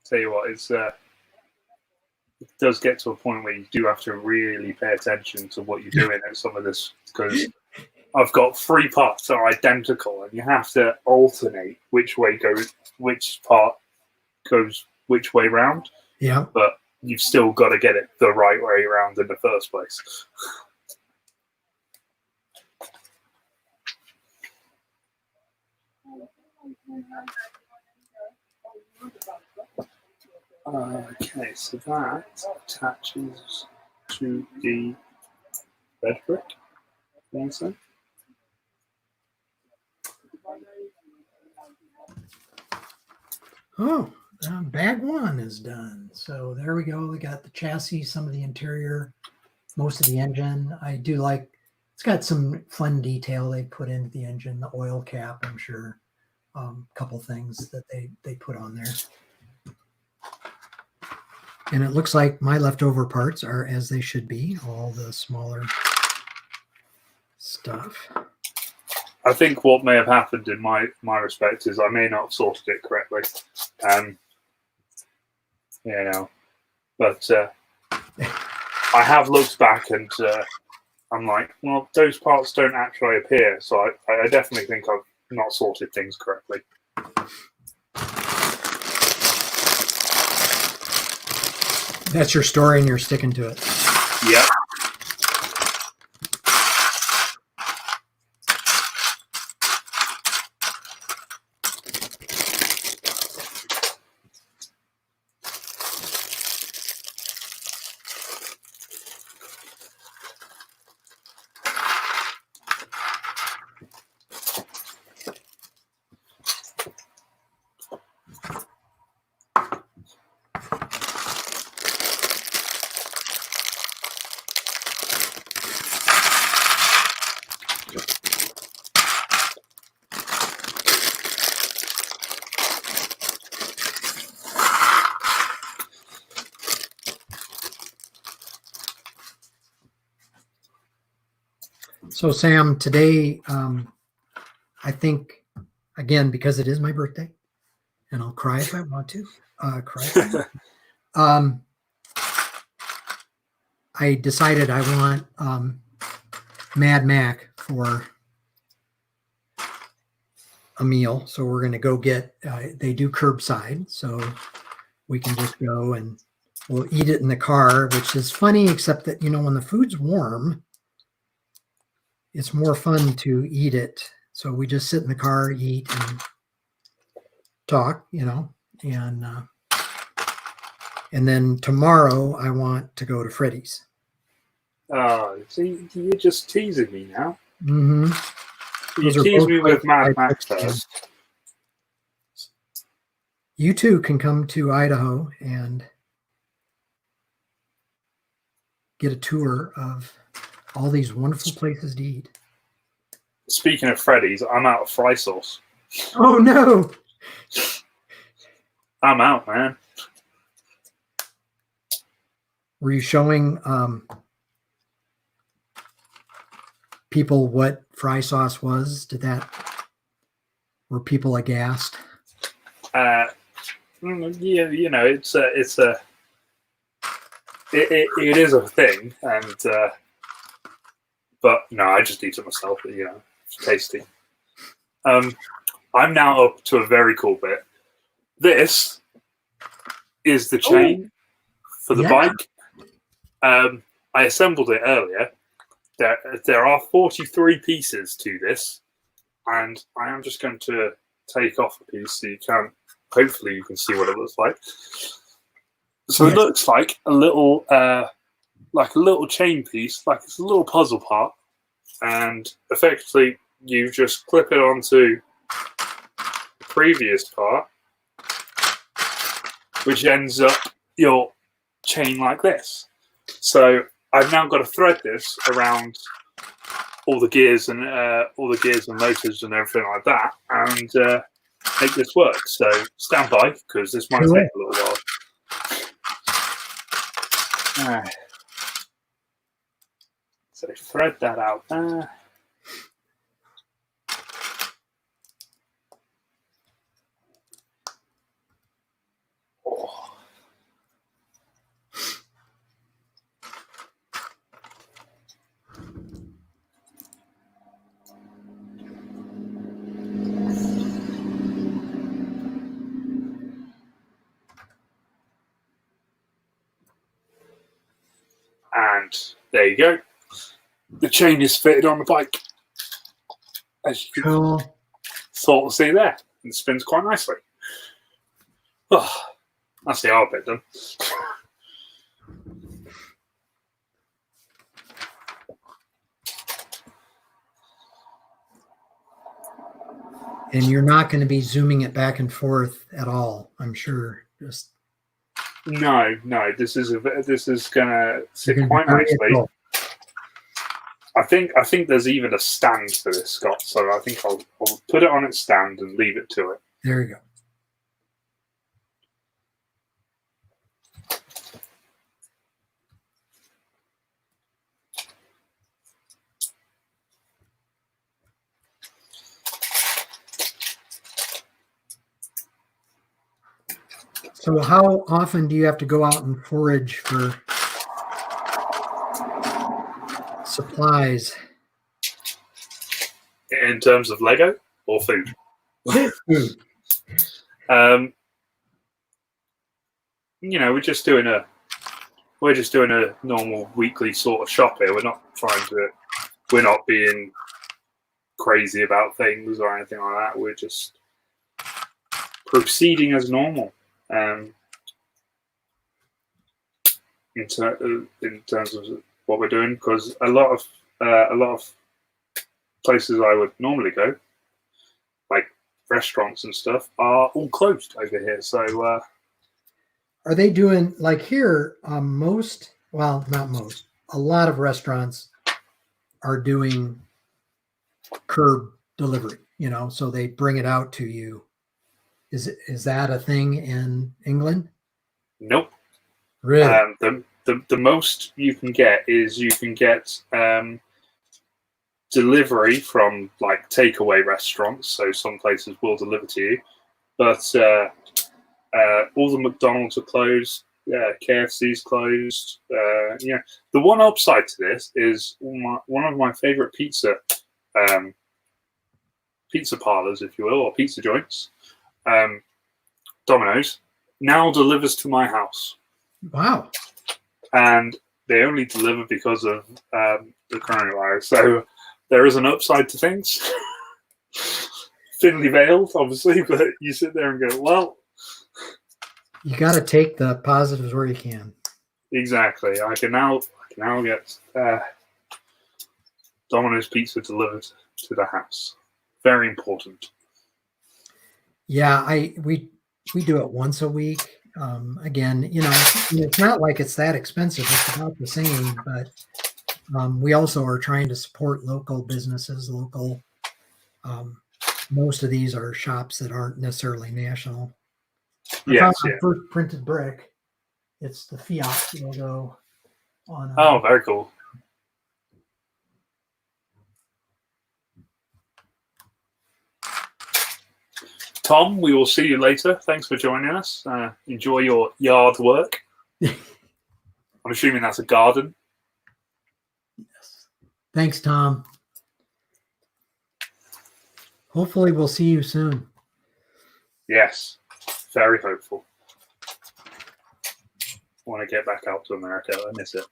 Tell you what, it does get to a point where you do have to really pay attention to what you're doing at some of this, because I've got 3 parts that are identical, and you have to alternate which part goes which way round. Yeah. But you've still got to get it the right way around in the first place. Okay, so that attaches to the bed brick. Oh, bag one is done. So there we go. We got the chassis, some of the interior, most of the engine. I do like, it's got some fun detail they put into the engine, the oil cap, I'm sure. A couple things that they put on there. And it looks like my leftover parts are as they should be, all the smaller stuff. I think what may have happened in my respect is I may not have sorted it correctly. You know, but I have looked back and I'm like, well, those parts don't actually appear. So I definitely think I've not sorted things correctly. That's your story and you're sticking to it. Yep. So Sam, today, I think, again, because it is my birthday, and I'll cry if I want to, I decided I want Mad Mac for a meal. So we're going to go get, they do curbside, so we can just go and we'll eat it in the car, which is funny, except that, you know, when the food's warm, it's more fun to eat it. So we just sit in the car, eat, and talk, you know, and then tomorrow I want to go to Freddy's. Oh, see, you're just teasing me now. Mm-hmm. You teased me with Mad Max first. You too can come to Idaho and get a tour of all these wonderful places to eat. Speaking of Freddy's, I'm out of fry sauce. Oh no! I'm out, man. Were you showing people what fry sauce was? Were people aghast? Yeah, you know, it is a thing, and but no, I just eat it myself. You know, it's tasty. I'm now up to a very cool bit. This is the chain for the bike. I assembled it earlier. There are 43 pieces to this, and I am just going to take off a piece so you can. Hopefully, you can see what it looks like. So it looks like a little chain piece, like it's a little puzzle part, and effectively you just clip it onto the previous part, which ends up your chain like this. So I've now got to thread this around all the gears and motors and everything like that, and make this work. So stand by, because this might take a little while. Alright. So thread that out there. And there you go. The chain is fitted on the bike. As you can sort of see there. It spins quite nicely. Oh, that's the hard bit done. And you're not going to be zooming it back and forth at all. I'm sure. Just No. This is gonna sit you're quite gonna be nicely. very cool. I think there's even a stand for this, Scott. So I think I'll put it on its stand and leave it to it. There you go. So how often do you have to go out and forage for supplies? In terms of Lego or food? Food. We're just doing a normal weekly sort of shop here. We're not being crazy about things or anything like that. We're just proceeding as normal. In terms of what we're doing, because a lot of places I would normally go, like restaurants and stuff, are all closed over here. So Are they doing like here? Not most. A lot of restaurants are doing curb delivery. So they bring it out to you. Is that a thing in England? nope. Really? The most you can get is delivery from like takeaway restaurants. So some places will deliver to you, but all the McDonald's are closed. Yeah, KFC's closed. The one upside to this is one of my favorite pizza parlors, if you will, or pizza joints. Domino's now delivers to my house. Wow. And they only deliver because of the coronavirus. So there is an upside to things. Thinly veiled, obviously, but you sit there and go, well. You got to take the positives where you can. Exactly. I can now get Domino's pizza delivered to the house. Very important. Yeah, we do it once a week. Again, it's not like it's that expensive. It's about the same, but we also are trying to support local businesses. Most of these are shops that aren't necessarily national. Yes, my first printed brick. It's the Fiat logo on. Oh, very cool. Tom, we will see you later. Thanks for joining us. Enjoy your yard work. I'm assuming that's a garden. Yes. Thanks, Tom. Hopefully we'll see you soon. Yes, very hopeful. I want to get back out to America. I miss it.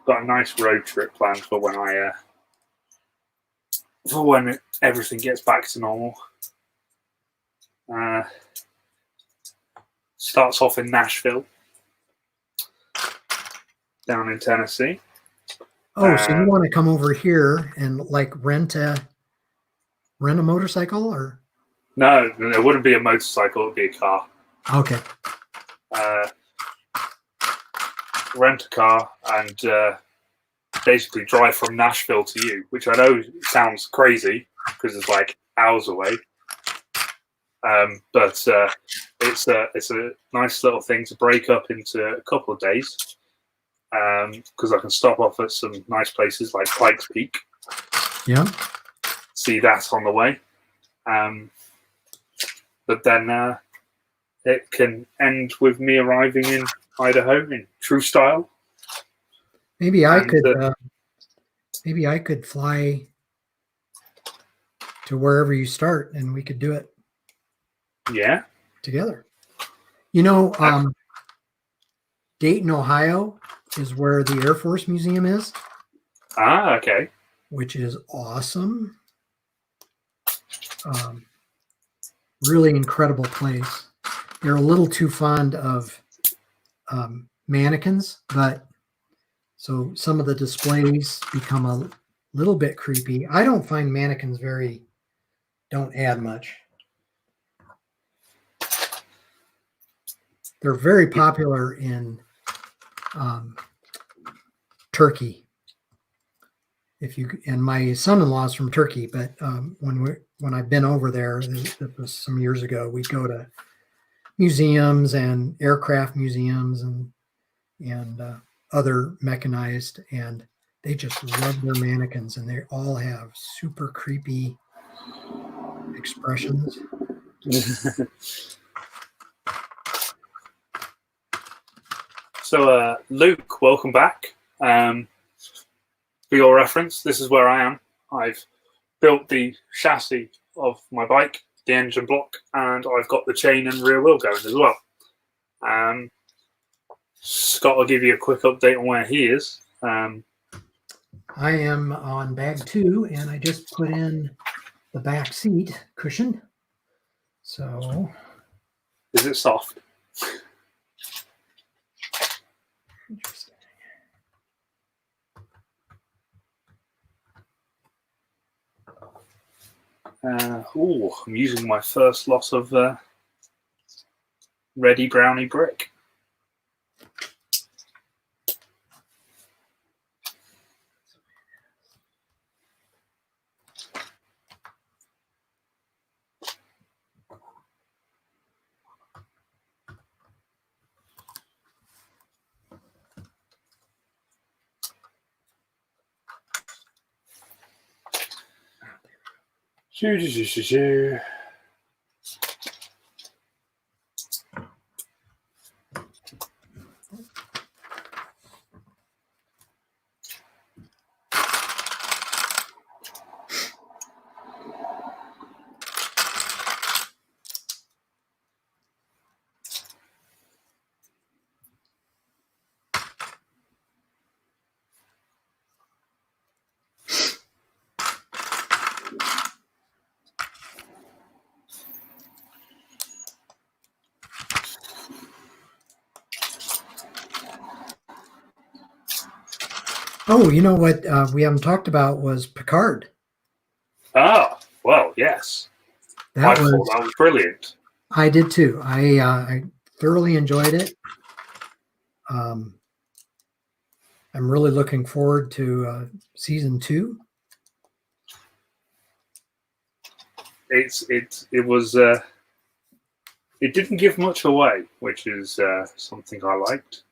Got a nice road trip planned for when everything gets back to normal. Starts off in Nashville, down in Tennessee. Oh, so you want to come over here and like rent a motorcycle, or? No, it wouldn't be a motorcycle. It would be a car. Okay. Rent a car and basically drive from Nashville to you, which I know sounds crazy because it's like hours away. But it's a nice little thing to break up into a couple of days because I can stop off at some nice places like Pikes Peak. Yeah. See that on the way. But then it can end with me arriving in Idaho in true style. Maybe I could fly to wherever you start and we could do it. Yeah. Together. Dayton, Ohio is where the Air Force Museum is. Ah, okay. Which is awesome. Really incredible place. they're a little too fond of mannequins, but so some of the displays become a little bit creepy. I don't find mannequins don't add much. They're very popular in Turkey. And my son-in-law is from Turkey, but when I've been over there, it was some years ago, we'd go to museums and aircraft museums and other mechanized, and they just love their mannequins, and they all have super creepy expressions. So, Luke, welcome back. For your reference, this is where I am. I've built the chassis of my bike, the engine block, and I've got the chain and rear wheel going as well. Scott will give you a quick update on where he is. I am on bag 2, and I just put in the back seat cushion. So, is it soft? Interesting. I'm using my first loss of Ready Brownie Brick. Oh, you know what we haven't talked about was Picard. Ah, well, yes. I thought that was brilliant. I did too. I thoroughly enjoyed it. I'm really looking forward to season 2. It didn't give much away, which is something I liked.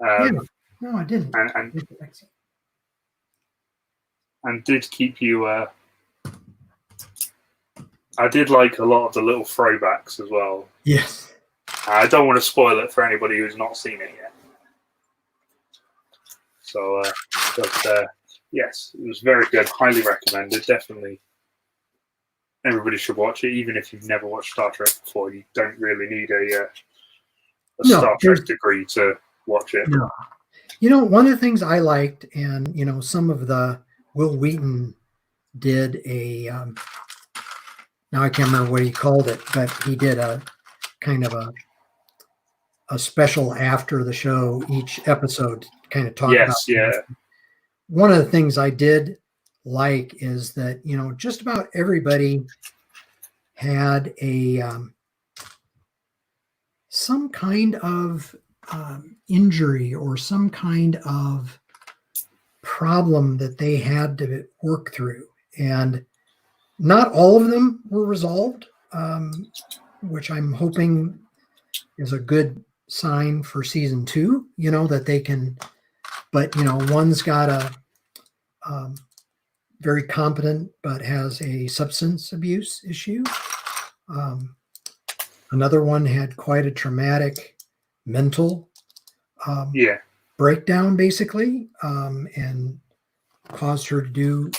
Yeah. No, I didn't. And did keep you. I did like a lot of the little throwbacks as well. Yes. I don't want to spoil it for anybody who's not seen it yet. So, yes, it was very good. Highly recommended. Definitely, everybody should watch it, even if you've never watched Star Trek before. You don't really need a Star Trek degree to watch it. No. You know, one of the things I liked, and you know, some of the Will Wheaton did a. Now I can't remember what he called it, but he did a kind of a special after the show, each episode kind of talk about. Yeah. One of the things I did like is that, you know, just about everybody had a some kind of injury or some kind of problem that they had to work through, and not all of them were resolved, which I'm hoping is a good sign for season 2, you know, that they can, but you know, one's got a very competent but has a substance abuse issue. Another one had quite a traumatic mental breakdown, basically, and caused her to do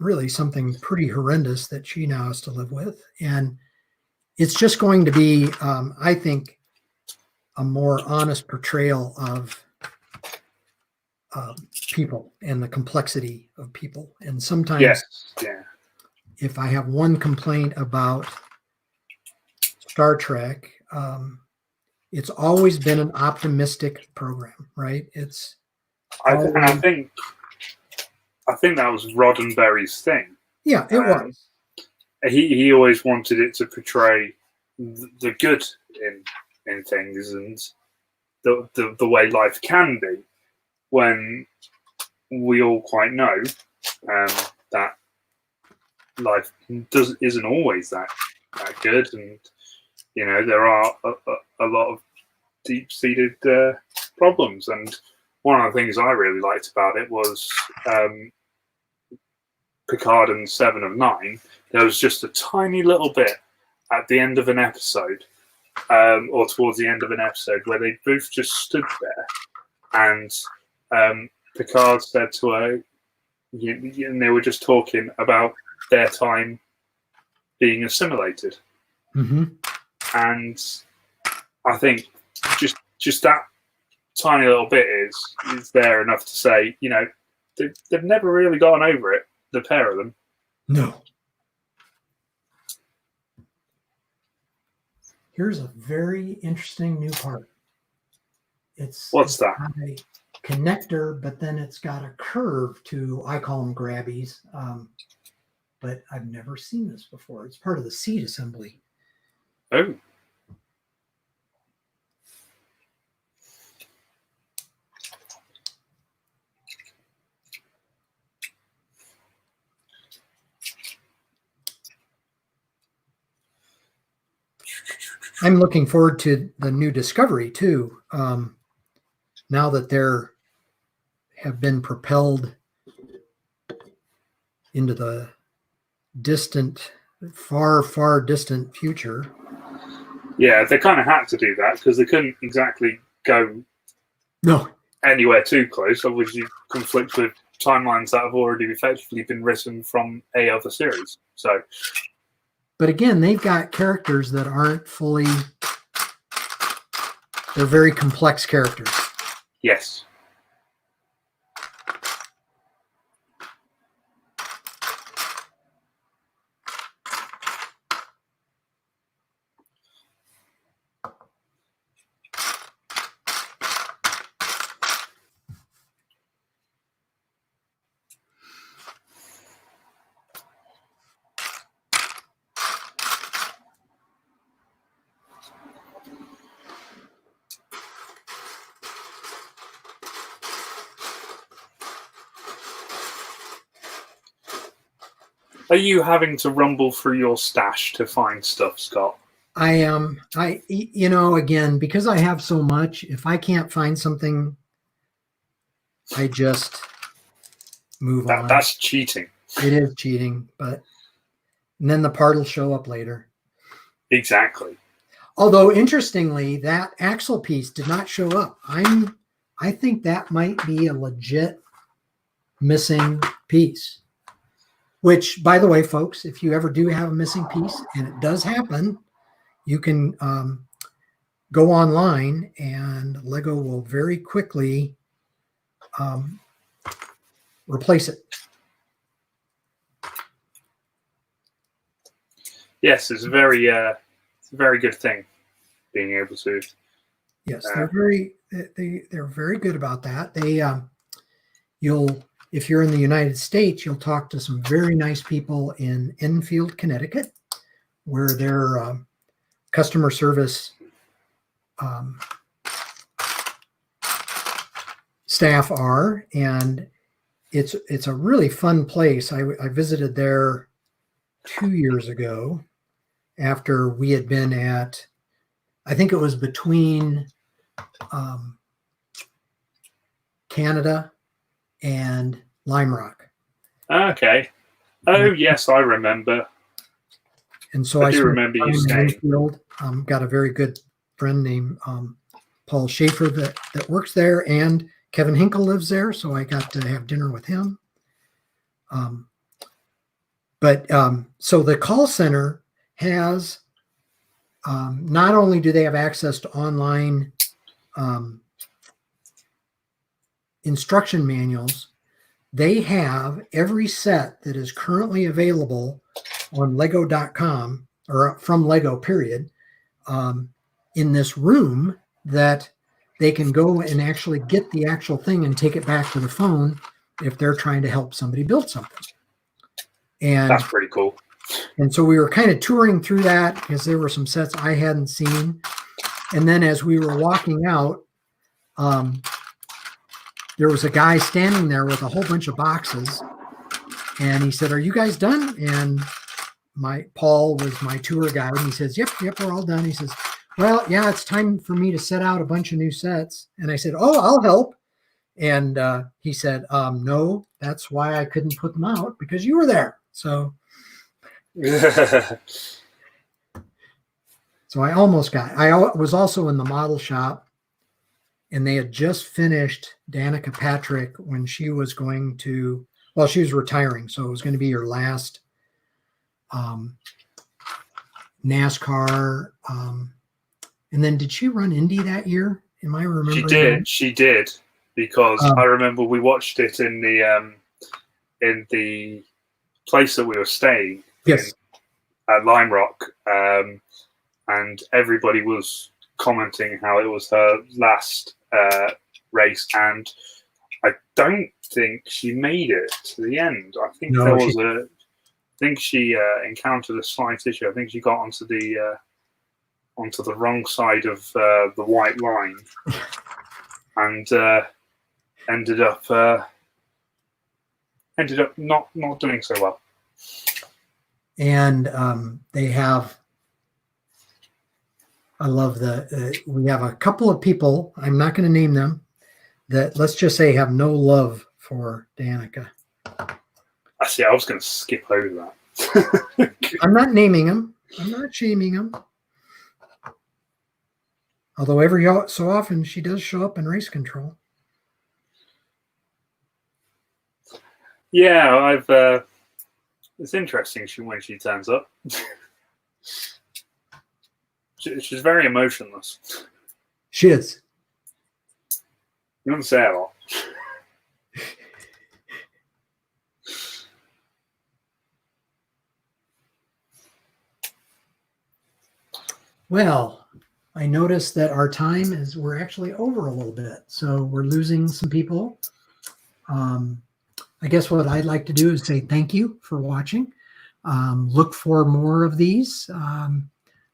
really something pretty horrendous that she now has to live with. And it's just going to be, I think, a more honest portrayal of people and the complexity of people. And sometimes, if I have one complaint about Star Trek, it's always been an optimistic program, right? It's always, I think that was Roddenberry's thing. Yeah, it was. He always wanted it to portray the good in things and the way life can be, when we all quite know that life isn't always that good, and there are a lot of deep-seated problems. And one of the things I really liked about it was Picard and 7 of 9. There was just a tiny little bit at the end of an episode, or towards the end of an episode, where they both just stood there, and Picard said to her, and they were just talking about their time being assimilated. Mm-hmm. And I think just that tiny little bit is there enough to say, they've never really gotten over it, the pair of them. No. Here's a very interesting new part. What's that? A connector, but then it's got a curve to, I call them grabbies, but I've never seen this before. It's part of the seat assembly. Oh. I'm looking forward to the new Discovery too. Now that they're have been propelled into the distant, far distant future. Yeah, they kind of had to do that because they couldn't exactly go anywhere too close. Obviously, conflict with timelines that have already effectively been written from a other series. So. But again, they've got characters that aren't fully, they're very complex characters. Yes. Are you having to rumble through your stash to find stuff, Scott? I am. Again, because I have so much, if I can't find something, I just move on. That's cheating. It is cheating, and then the part will show up later. Exactly. Although, interestingly, that axle piece did not show up. I think that might be a legit missing piece. Which, by the way, folks, if you ever do have a missing piece, and it does happen, you can go online, and Lego will very quickly replace it. Yes, it's a very good thing being able to. Yes, they're very good about that. They if you're in the United States, you'll talk to some very nice people in Enfield, Connecticut, where their customer service staff are, and it's a really fun place. I visited there 2 years ago after we had been at, I think it was between Canada and Lime Rock. Okay. Oh, yes, I remember. And so I do remember you saying. Got a very good friend named Paul Schaefer that works there, and Kevin Hinkle lives there, so I got to have dinner with him. So the call center has, not only do they have access to online instruction manuals, they have every set that is currently available on lego.com or from Lego period. in this room that they can go and actually get the actual thing and take it back to the phone if they're trying to help somebody build something. And That's pretty cool. And so we were kind of touring through that because there were some sets I hadn't seen. And then as we were walking out, there was a guy standing there with a whole bunch of boxes. And he said, "Are you guys done?" And Paul was my tour guide. And he says, yep, we're all done. He says, "Well, yeah, it's time for me to set out a bunch of new sets." And I said, "Oh, I'll help." And he said, "No, that's why I couldn't put them out, because you were there." So so I almost got, I was also in the model shop, and they had just finished Danica Patrick when she was going to, well, she was retiring. So it was going to be her last NASCAR. And then did she run Indy that year? Am I remembering? She did, because I remember we watched it in the place that we were staying. Yes. At Lime Rock, and everybody was commenting how it was her last race, and I don't think she made it to the end. I think I think she encountered a slight issue. I think she got onto the wrong side of the white line, and ended up not doing so well. And they have, I love we have a couple of people, I'm not going to name them, that let's just say have no love for Danica. I see. I was going to skip over that. I'm not naming them. I'm not shaming them. Although every so often she does show up in race control. Yeah, it's interesting when she turns up. She's very emotionless. She is. You don't say a lot. Well, I noticed that our time we're actually over a little bit. So we're losing some people. I guess what I'd like to do is say thank you for watching. Look for more of these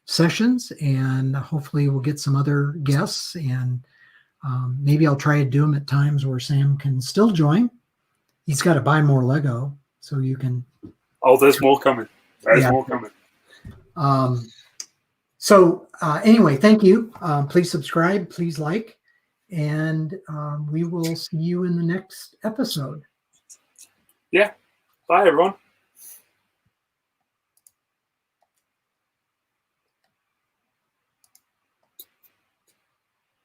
sessions, and hopefully we'll get some other guests, and maybe I'll try to do them at times where Sam can still join. He's got to buy more Lego so you can. Oh, there's more coming. There's more coming. So anyway, thank you. Please subscribe, please like, and we will see you in the next episode. Yeah. Bye, everyone.